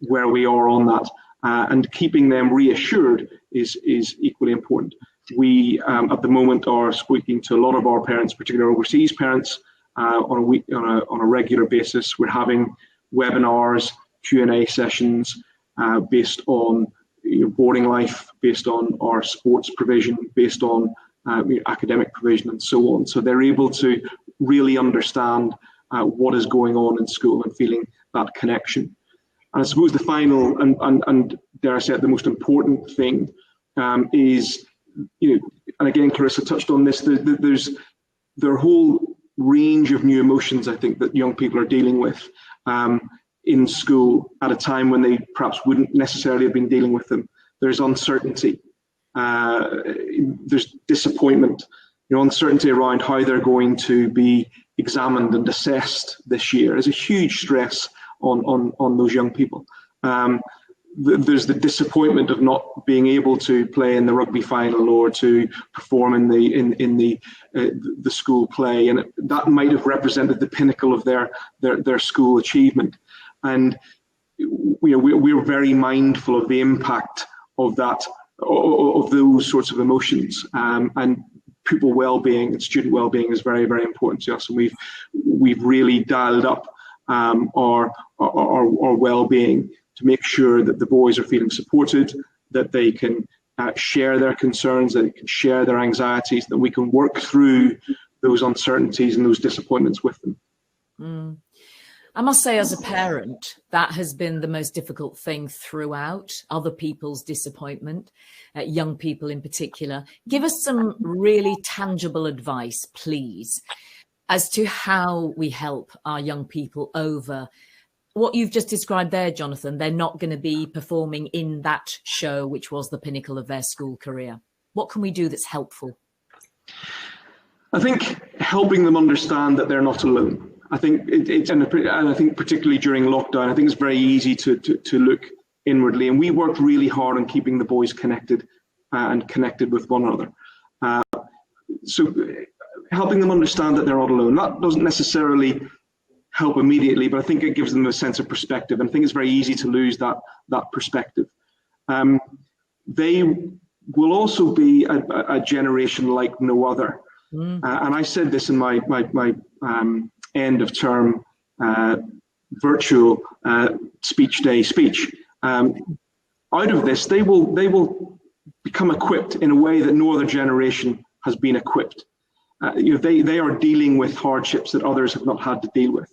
where we are on that. And keeping them reassured is equally important. We, at the moment, are speaking to a lot of our parents, particularly overseas parents, on a regular basis. We're having webinars, Q&A sessions based on boarding life, based on our sports provision, based on academic provision, and so on. So they're able to really understand what is going on in school and feeling that connection. And I suppose the final and dare I say it, the most important thing is, and again, Clarissa touched on this, there's a whole range of new emotions, I think, that young people are dealing with in school at a time when they perhaps wouldn't necessarily have been dealing with them. There's uncertainty, there's disappointment, uncertainty around how they're going to be examined and assessed this year is a huge stress on those young people. There's the disappointment of not being able to play in the rugby final or to perform in the school play, and that might have represented the pinnacle of their school achievement. And we're very mindful of the impact of that, of those sorts of emotions, and pupil well-being and student well-being is very, very important to us, and we've really dialed up our well-being to make sure that the boys are feeling supported, that they can share their concerns, that they can share their anxieties, that we can work through those uncertainties and those disappointments with them. I must say, as a parent, that has been the most difficult thing throughout, other people's disappointment, young people in particular. Give us some really tangible advice, please, as to how we help our young people over what you've just described there, Jonathan. They're not going to be performing in that show, which was the pinnacle of their school career. What can we do that's helpful? I think helping them understand that they're not alone. I think and I think particularly during lockdown, I think it's very easy to look inwardly, and we worked really hard on keeping the boys connected and connected with one another. So helping them understand that they're not alone. That doesn't necessarily help immediately, but I think it gives them a sense of perspective. And I think it's very easy to lose that perspective. They will also be a generation like no other. And I said this in my end of term virtual speech day speech. Out of this, they will become equipped in a way that no other generation has been equipped. They are dealing with hardships that others have not had to deal with.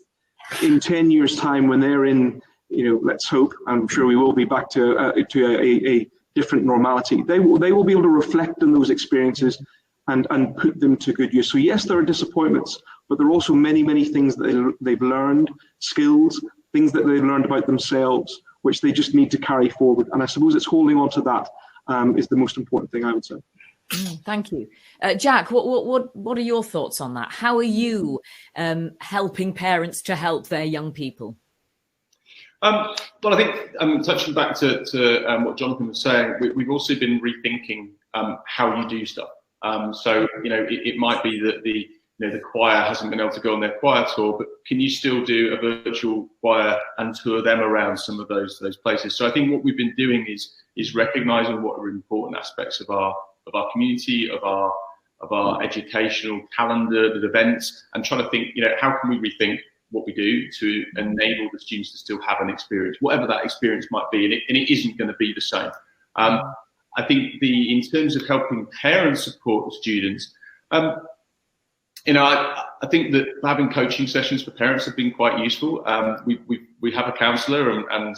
In 10 years' time, when they're in, let's hope, I'm sure we will be back to a different normality, they will be able to reflect on those experiences and put them to good use. So yes, there are disappointments, but there are also many, many things that they've learned, skills, things that they've learned about themselves, which they just need to carry forward. And I suppose it's holding on to that is the most important thing, I would say. Thank you. Jack, what are your thoughts on that? How are you helping parents to help their young people? Well, I think touching back to what Jonathan was saying, we've also been rethinking how you do stuff. So, it might be that the choir hasn't been able to go on their choir tour, but can you still do a virtual choir and tour them around some of those places? So I think what we've been doing is recognising what are important aspects of our community, of our educational calendar, the events, and trying to think, how can we rethink what we do to enable the students to still have an experience, whatever that experience might be, and it isn't going to be the same. I think in terms of helping parents support the students, I think that having coaching sessions for parents have been quite useful. We have a counsellor, and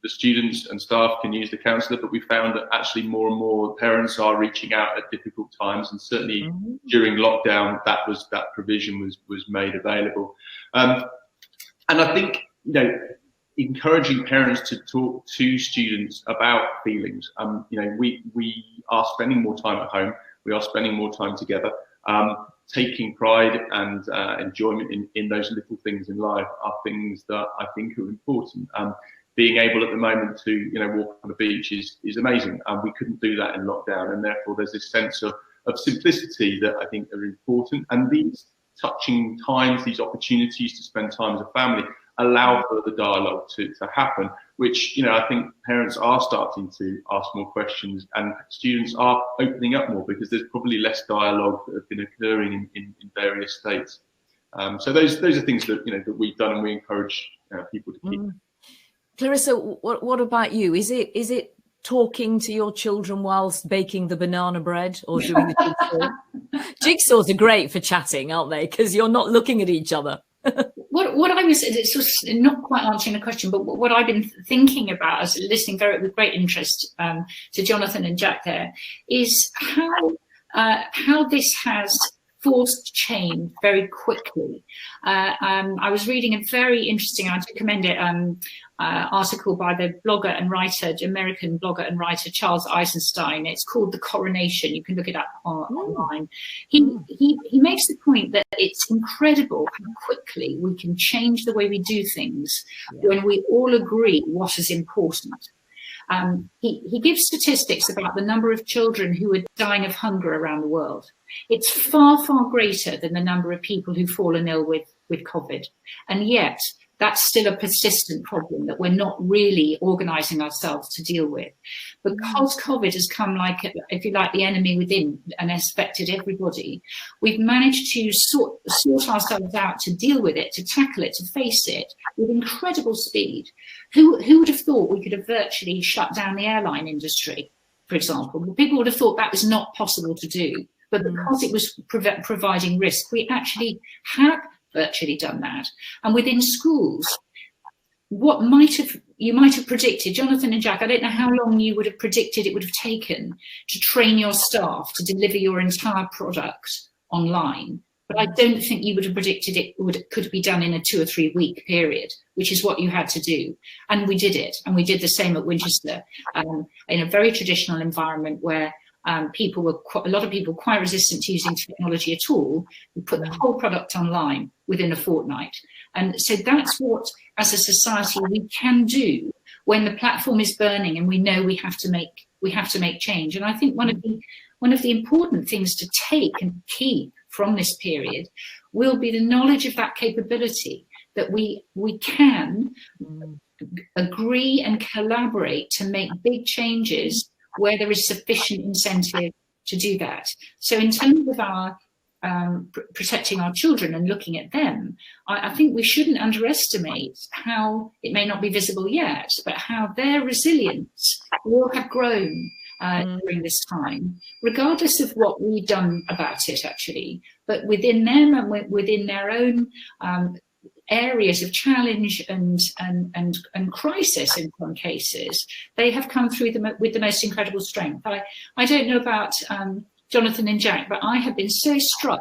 the students and staff can use the counsellor, but we found that actually more and more parents are reaching out at difficult times, and certainly during lockdown, that provision was made available. And I think encouraging parents to talk to students about feelings. We are spending more time at home. We are spending more time together. Taking pride and enjoyment in those little things in life are things that I think are important. Being able at the moment to walk on the beach is amazing. We couldn't do that in lockdown, and therefore there's this sense of simplicity that I think are important. And these touching times, these opportunities to spend time as a family, allow for the dialogue to happen, which I think parents are starting to ask more questions, and students are opening up more because there's probably less dialogue that have been occurring in various states. So those are things that that we've done, and we encourage people to keep. Clarissa, what about you? Is it talking to your children whilst baking the banana bread or doing the jigsaw? Jigsaws are great for chatting, aren't they? Because you're not looking at each other. What I was, it's just not quite answering the question, but what I've been thinking about, as listening with great interest to Jonathan and Jack there, is how this has forced change very quickly. I was reading a very interesting, I'd recommend it, article by the blogger and writer, American blogger and writer Charles Eisenstein. It's called The Coronation. You can look it up online. He makes the point that it's incredible how quickly we can change the way we do things when we all agree what is important. He gives statistics about the number of children who are dying of hunger around the world. It's far, far greater than the number of people who've fallen ill with COVID. And yet, that's still a persistent problem that we're not really organising ourselves to deal with. Because COVID has come like, if you like, the enemy within and has affected everybody, we've managed to sort ourselves out to deal with it, to tackle it, to face it with incredible speed. Who would have thought we could have virtually shut down the airline industry, for example? People would have thought that was not possible to do. But because it was providing risk, we actually have virtually done that. And within schools, what you might have predicted, Jonathan and Jack, I don't know how long you would have predicted it would have taken to train your staff to deliver your entire product online. But I don't think you would have predicted it could be done in a 2 or 3 week period, which is what you had to do. And we did it. And we did the same at Winchester in a very traditional environment where a lot of people quite resistant to using technology at all. We put the whole product online within a fortnight. And so that's what, as a society, we can do when the platform is burning and we know we have to make change. And I think one of the important things to take and keep from this period will be the knowledge of that capability, that we can agree and collaborate to make big changes where there is sufficient incentive to do that. So in terms of our protecting our children and looking at them, I think we shouldn't underestimate how it may not be visible yet, but how their resilience will have grown during this time, regardless of what we've done about it, actually. But within them and within their own areas of challenge and crisis in some cases, they have come through them with the most incredible strength. I don't know about Jonathan and Jack, but I have been so struck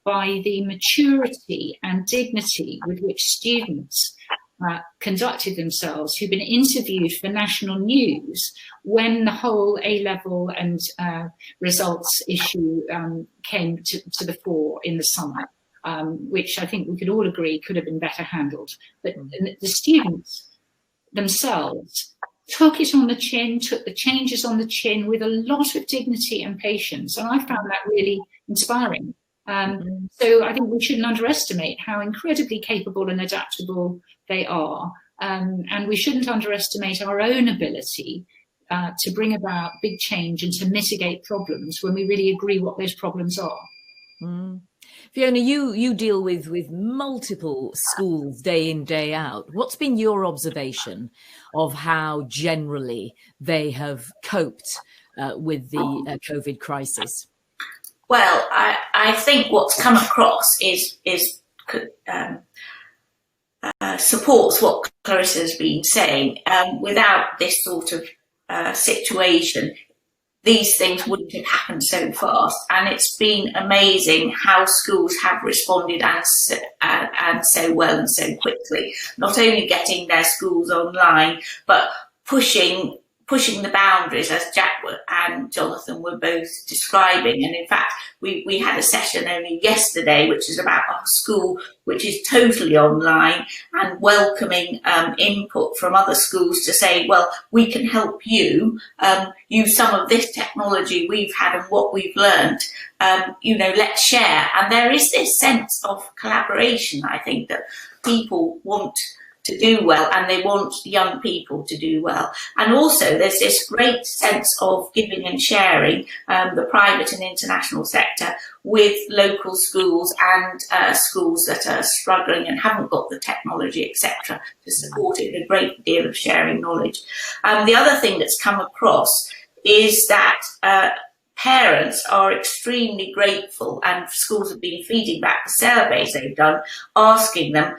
by the maturity and dignity with which students conducted themselves, who've been interviewed for national news when the whole A-level and results issue came to the fore in the summer, which I think we could all agree could have been better handled. But the students themselves took it on the chin, took the changes on the chin with a lot of dignity and patience. And I found that really inspiring. So I think we shouldn't underestimate how incredibly capable and adaptable they are. And we shouldn't underestimate our own ability to bring about big change and to mitigate problems when we really agree what those problems are. Fiona, you deal with multiple schools day in, day out. What's been your observation of how generally they have coped with the COVID crisis? Well, I think what's come across is supports what Clarissa's been saying. Without this sort of situation, these things wouldn't have happened so fast, and it's been amazing how schools have responded and so well and so quickly. Not only getting their schools online, but pushing the boundaries, as Jack and Jonathan were both describing. And in fact, we had a session only yesterday, which is about a school which is totally online and welcoming input from other schools to say, well, we can help you use some of this technology we've had and what we've learned. Let's share. And there is this sense of collaboration, I think, that people want to do well, and they want young people to do well. And also there's this great sense of giving and sharing, the private and international sector, with local schools and schools that are struggling and haven't got the technology, etc., to support it. A great deal of sharing knowledge. The other thing that's come across is that parents are extremely grateful, and schools have been feeding back the surveys they've done, asking them,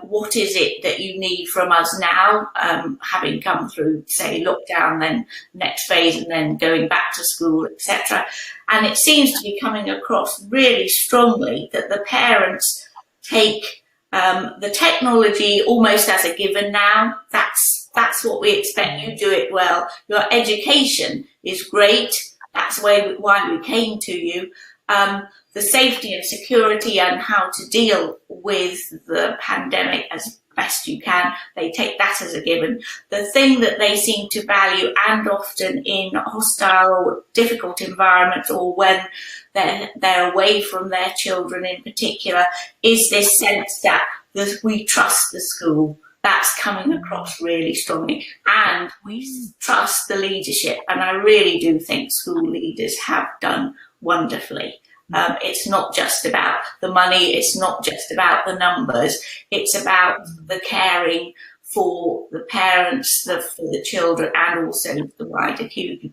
what is it that you need from us now, having come through, say, lockdown, then next phase, and then going back to school, etc. And it seems to be coming across really strongly that the parents take the technology almost as a given now. That's what we expect. You do it well. Your education is great. That's why we came to you. The safety and security and how to deal with the pandemic as best you can, they take that as a given. The thing that they seem to value, and often in hostile or difficult environments, or when they're away from their children in particular, is this sense that we trust the school. That's coming across really strongly, and we trust the leadership, and I really do think school leaders have done wonderfully. It's not just about the money, it's not just about the numbers, it's about the caring for the parents, for the children, and also the wider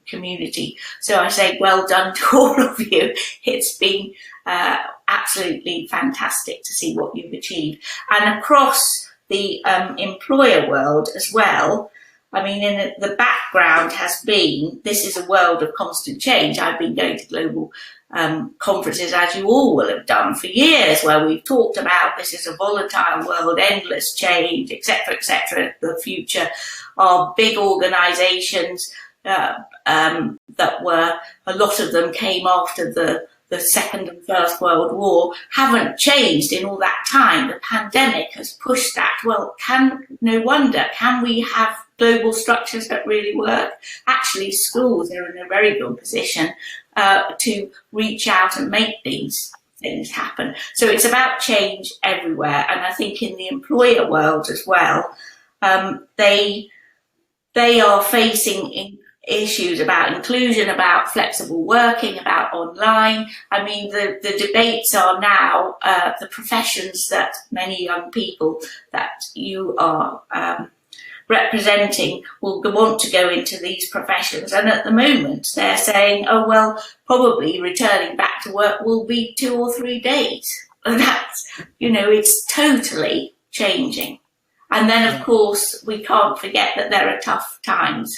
community. So I say well done to all of you. It's been absolutely fantastic to see what you've achieved. And across the employer world as well, I mean, in the background has been, this is a world of constant change. I've been going to global conferences, as you all will have done, for years, where we've talked about this is a volatile world, endless change, etc., the future. Our big organisations that were, a lot of them came after the Second and First World War, haven't changed in all that time. The pandemic has pushed that. Well, no wonder, can we have global structures that really work? Actually, schools are in a very good position to reach out and make these things happen. So it's about change everywhere. And I think in the employer world as well, they are facing issues about inclusion, about flexible working, about online. I mean, the debates are now the professions that many young people that you are representing will want to go into these professions. And at the moment, they're saying, oh, well, probably returning back to work will be 2 or 3 days. And that's, it's totally changing. And then, of course, we can't forget that there are tough times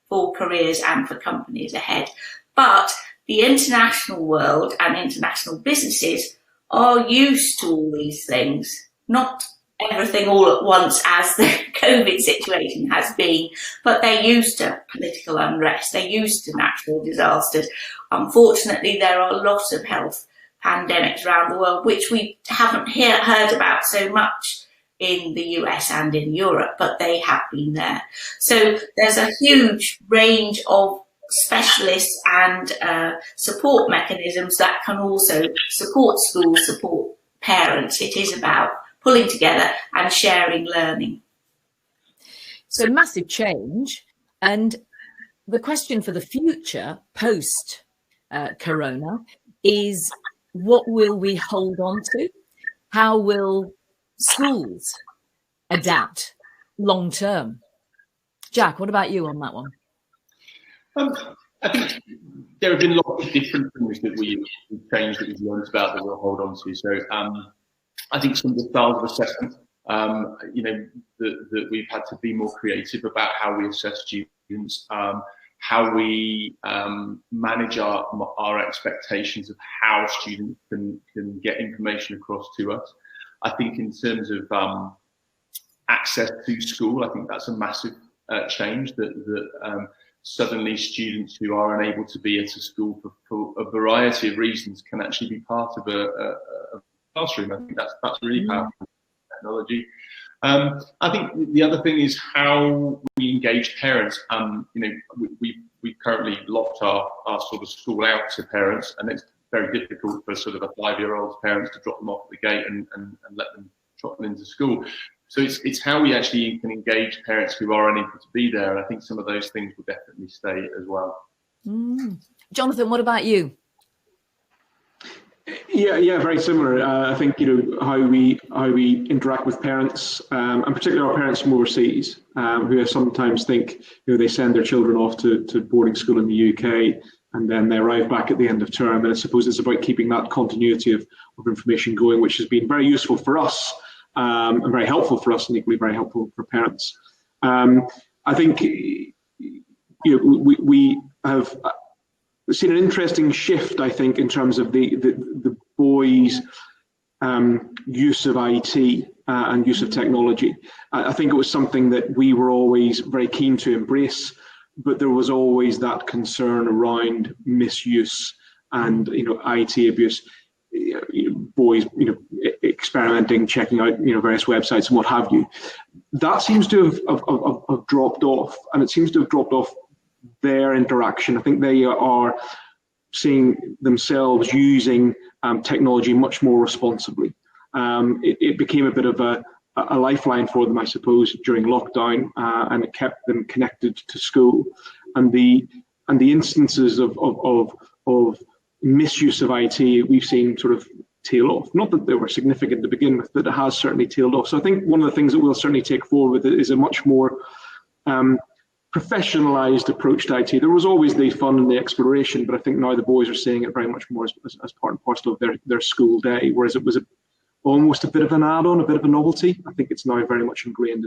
for careers and for companies ahead. But the international world and international businesses are used to all these things, not everything all at once as the COVID situation has been, but they're used to political unrest, they're used to natural disasters. Unfortunately, there are lots of health pandemics around the world, which we haven't heard about so much in the US and in Europe, but they have been there. So there's a huge range of specialists and support mechanisms that can also support schools, support parents. It is about pulling together and sharing learning. So massive change. And the question for the future post Corona is, what will we hold on to? How will schools adapt long term? Jack, what about you on that one? I think there have been lots of different things that we've changed, that we've learned about, that we'll hold on to. So I think some of the styles of assessment, that we've had to be more creative about how we assess students, how we manage our expectations of how students can get information across to us. I think in terms of access to school, I think that's a massive change, that suddenly students who are unable to be at a school for a variety of reasons can actually be part of a classroom. I think that's really powerful technology. I think the other thing is how we engage parents. We've currently locked our sort of school out to parents, and it's very difficult for sort of a 5-year-old's parents to drop them off at the gate and let them trot them into school. So it's how we actually can engage parents who are unable to be there. And I think some of those things will definitely stay as well. Jonathan, what about you? Yeah, very similar. I think how we interact with parents, and particularly our parents from overseas, who sometimes think they send their children off to boarding school in the UK, and then they arrive back at the end of term. And I suppose it's about keeping that continuity of information going, which has been very useful for us, and very helpful for us, and equally very helpful for parents. I think we have seen an interesting shift, I think, in terms of the boys' use of IT and use of technology. I think it was something that we were always very keen to embrace, but there was always that concern around misuse and IT abuse. Boys, experimenting, checking out, various websites and what have you. That seems to have dropped off, and it seems to have dropped off their interaction. I think they are seeing themselves using technology much more responsibly. It became a bit of a lifeline for them, I suppose, during lockdown, and it kept them connected to school. And the instances of misuse of IT we've seen sort of tail off. Not that they were significant to begin with, but it has certainly tailed off. So I think one of the things that we'll certainly take forward with it is a much more professionalized approach to IT. There was always the fun and the exploration, but I think now the boys are seeing it very much more as part and parcel of their school day, whereas it was almost a bit of an add-on, a bit of a novelty. I think it's now very much ingrained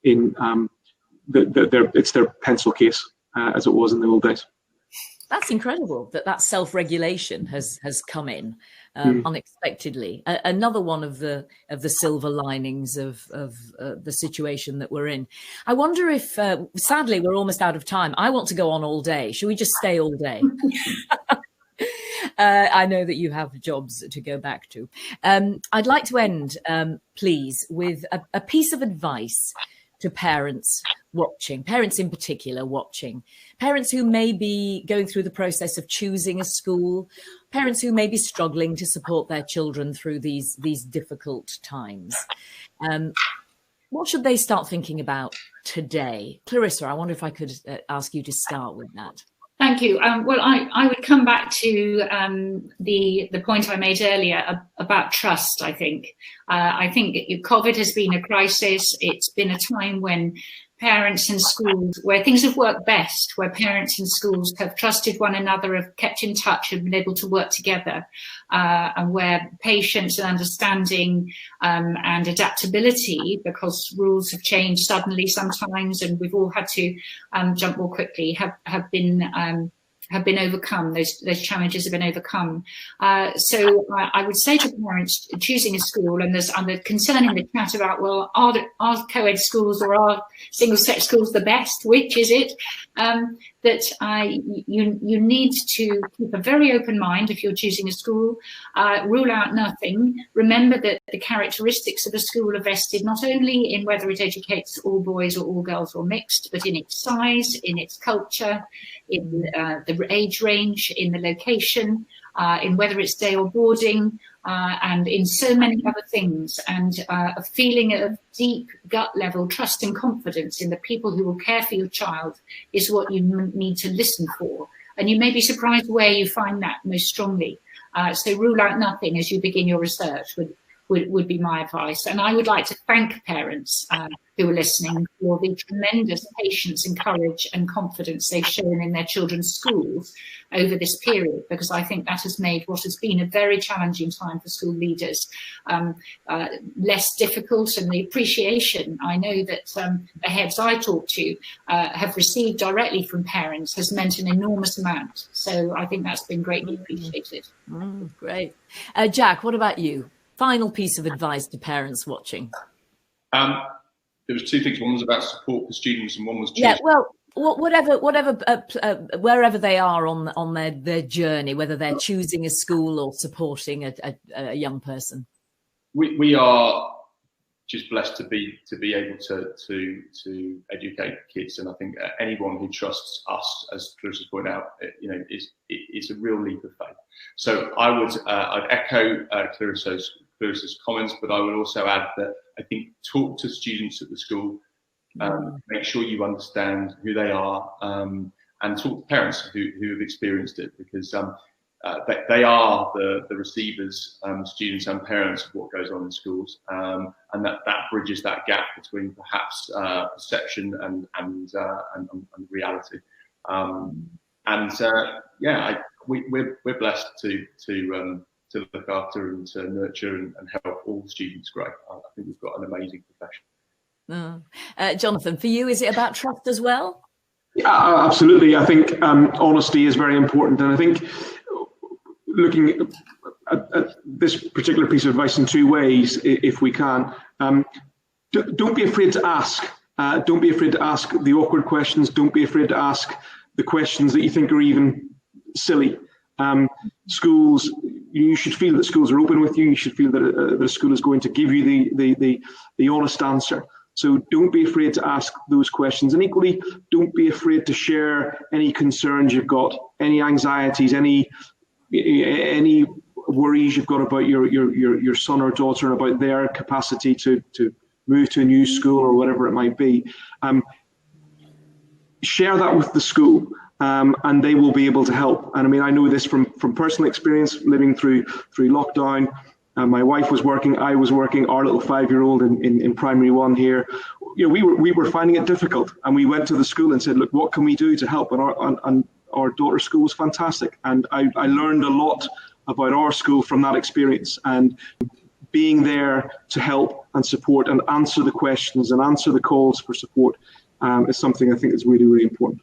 in it's their pencil case, as it was in the old days. That's incredible that self-regulation has come in unexpectedly. Another one of the silver linings of the situation that we're in. I wonder if, sadly, we're almost out of time. I want to go on all day. Should we just stay all day? I know that you have jobs to go back to. I'd like to end, please, with a piece of advice to parents watching, parents in particular watching, parents who may be going through the process of choosing a school, parents who may be struggling to support their children through these difficult times. What should they start thinking about today? Clarissa, I wonder if I could ask you to start with that. Thank you. Well, I would come back to the point I made earlier about trust. I think COVID has been a crisis. It's been a time when parents and schools, where things have worked best, where parents and schools have trusted one another, have kept in touch, have been able to work together, and where patience and understanding and adaptability, because rules have changed suddenly sometimes and we've all had to jump more quickly, have been overcome. Those challenges have been overcome. So I would say to parents choosing a school, and there's the concern in the chat about, well, are co-ed schools or are single-sex schools the best? Which is it? That you need to keep a very open mind if you're choosing a school. Rule out nothing. Remember that the characteristics of a school are vested not only in whether it educates all boys or all girls or mixed, but in its size, in its culture, in the age range, in the location, in whether it's day or boarding, and in so many other things. And a feeling of deep gut level trust and confidence in the people who will care for your child is what you need to listen for. And you may be surprised where you find that most strongly. So rule out nothing as you begin your research would be my advice. And I would like to thank parents who are listening for the tremendous patience and courage and confidence they've shown in their children's schools over this period, because I think that has made what has been a very challenging time for school leaders less difficult. And the appreciation I know that the heads I talk to have received directly from parents has meant an enormous amount. So I think that's been greatly appreciated. Great. Jack, what about you? Final piece of advice to parents watching. There was two things. One was about support for students, and one was yeah. Well, whatever, wherever they are on their journey, whether they're choosing a school or supporting a young person. We are just blessed to be able to educate kids, and I think anyone who trusts us, as Clarissa pointed out, is a real leap of faith. So I'd echo Clarissa's comments, but I would also add that I think talk to students at the school, make sure you understand who they are, and talk to parents who have experienced it, because they are the receivers, students and parents, of what goes on in schools, and that bridges that gap between perhaps perception and reality. We're blessed to look after and to nurture and help all students grow. I think we've got an amazing profession. Jonathan, for you, is it about trust as well? Yeah, absolutely. I think honesty is very important, and I think looking at this particular piece of advice in two ways, if we can. Don't be afraid to ask. Don't be afraid to ask the awkward questions. Don't be afraid to ask the questions that you think are even silly. Schools, you should feel that schools are open with you. You should feel that the school is going to give you the honest answer. So don't be afraid to ask those questions, and equally, don't be afraid to share any concerns you've got, any anxieties, any worries you've got about your son or daughter and about their capacity to move to a new school or whatever it might be. Share that with the school, and they will be able to help. And I mean, I know this from personal experience, living through lockdown. My wife was working, I was working, our little 5-year-old in primary one here. We were finding it difficult, and we went to the school and said, look, what can we do to help? And our daughter's school was fantastic, and I learned a lot about our school from that experience. And being there to help and support and answer the questions and answer the calls for support is something I think is really, really important.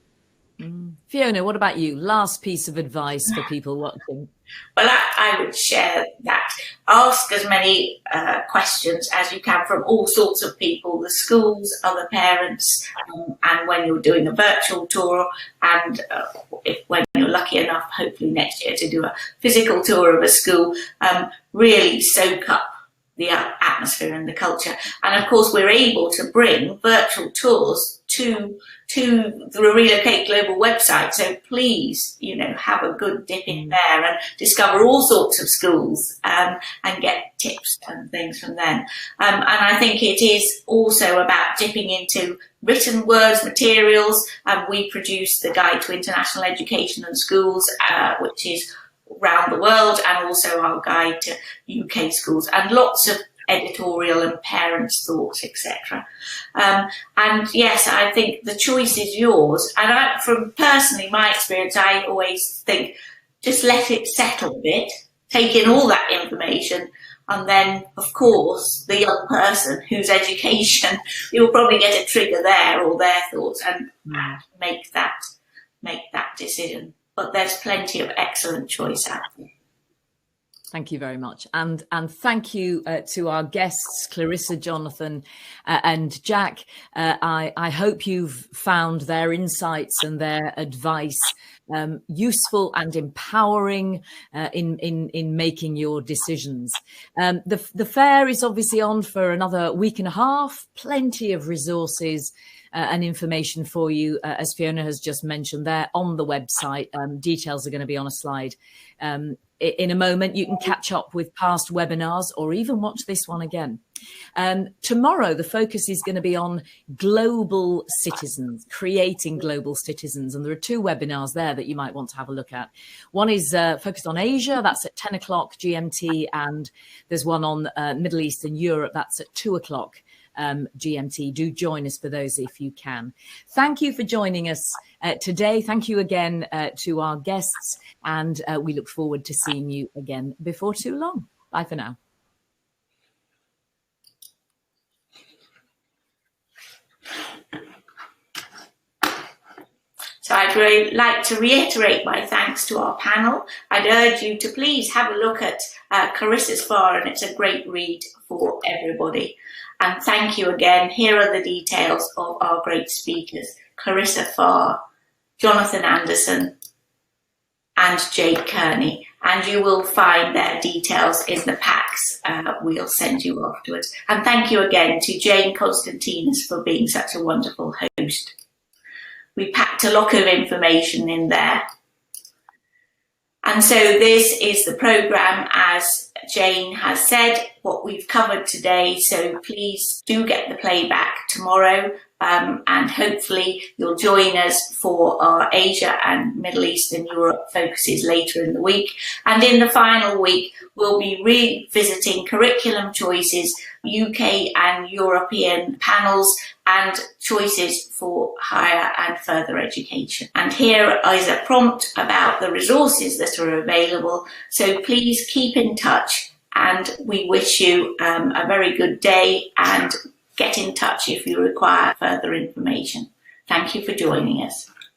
Fiona, what about you? Last piece of advice for people watching. Well, I would share that. Ask as many questions as you can from all sorts of people, the schools, other parents, and when you're doing a virtual tour, and when you're lucky enough, hopefully next year, to do a physical tour of a school, really soak up the atmosphere and the culture. And of course, we're able to bring virtual tours to the Relocate Global website. So please, you know, have a good dip in there and discover all sorts of schools and get tips and things from them. And I think it is also about dipping into written words, materials. We produce the Guide to International Education and Schools, which is around the world, and also our guide to UK schools, and lots of editorial and parents' thoughts, etc. And yes, I think the choice is yours. And from personally my experience, I always think just let it settle a bit, take in all that information, and then of course the young person whose education, you'll probably get a trigger there or their thoughts, and make that decision. But there's plenty of excellent choice out there. Thank you very much. And thank you to our guests, Clarissa, Jonathan and Jack. I hope you've found their insights and their advice useful and empowering in making your decisions. The fair is obviously on for another week and a half, plenty of resources and information for you, as Fiona has just mentioned there on the website. Details are going to be on a slide. In a moment, you can catch up with past webinars or even watch this one again. Tomorrow, the focus is going to be on global citizens, creating global citizens. And there are 2 webinars there that you might want to have a look at. One is focused on Asia, that's at 10 o'clock GMT. And there's one on Middle East and Europe, that's at 2 o'clock GMT. Do join us for those if you can. Thank you for joining us today. Thank you again to our guests, and we look forward to seeing you again before too long. Bye for now. So I'd really like to reiterate my thanks to our panel. I'd urge you to please have a look at Clarissa Farr, and it's a great read for everybody. And thank you again. Here are the details of our great speakers: Clarissa Farr, Jonathan Anderson, and Jade Kearney. And you will find their details in the packs we'll send you afterwards. And thank you again to Jayne Constantinis for being such a wonderful host. We packed a lot of information in there. And so this is the programme, as Jayne has said, what we've covered today. So please do get the playback tomorrow, and hopefully you'll join us for our Asia and Middle East and Europe focuses later in the week. And in the final week, we'll be revisiting curriculum choices, UK and European panels, and choices for higher and further education. And here is a prompt about the resources that are available. So please keep in touch, and we wish you a very good day, and get in touch if you require further information. Thank you for joining us.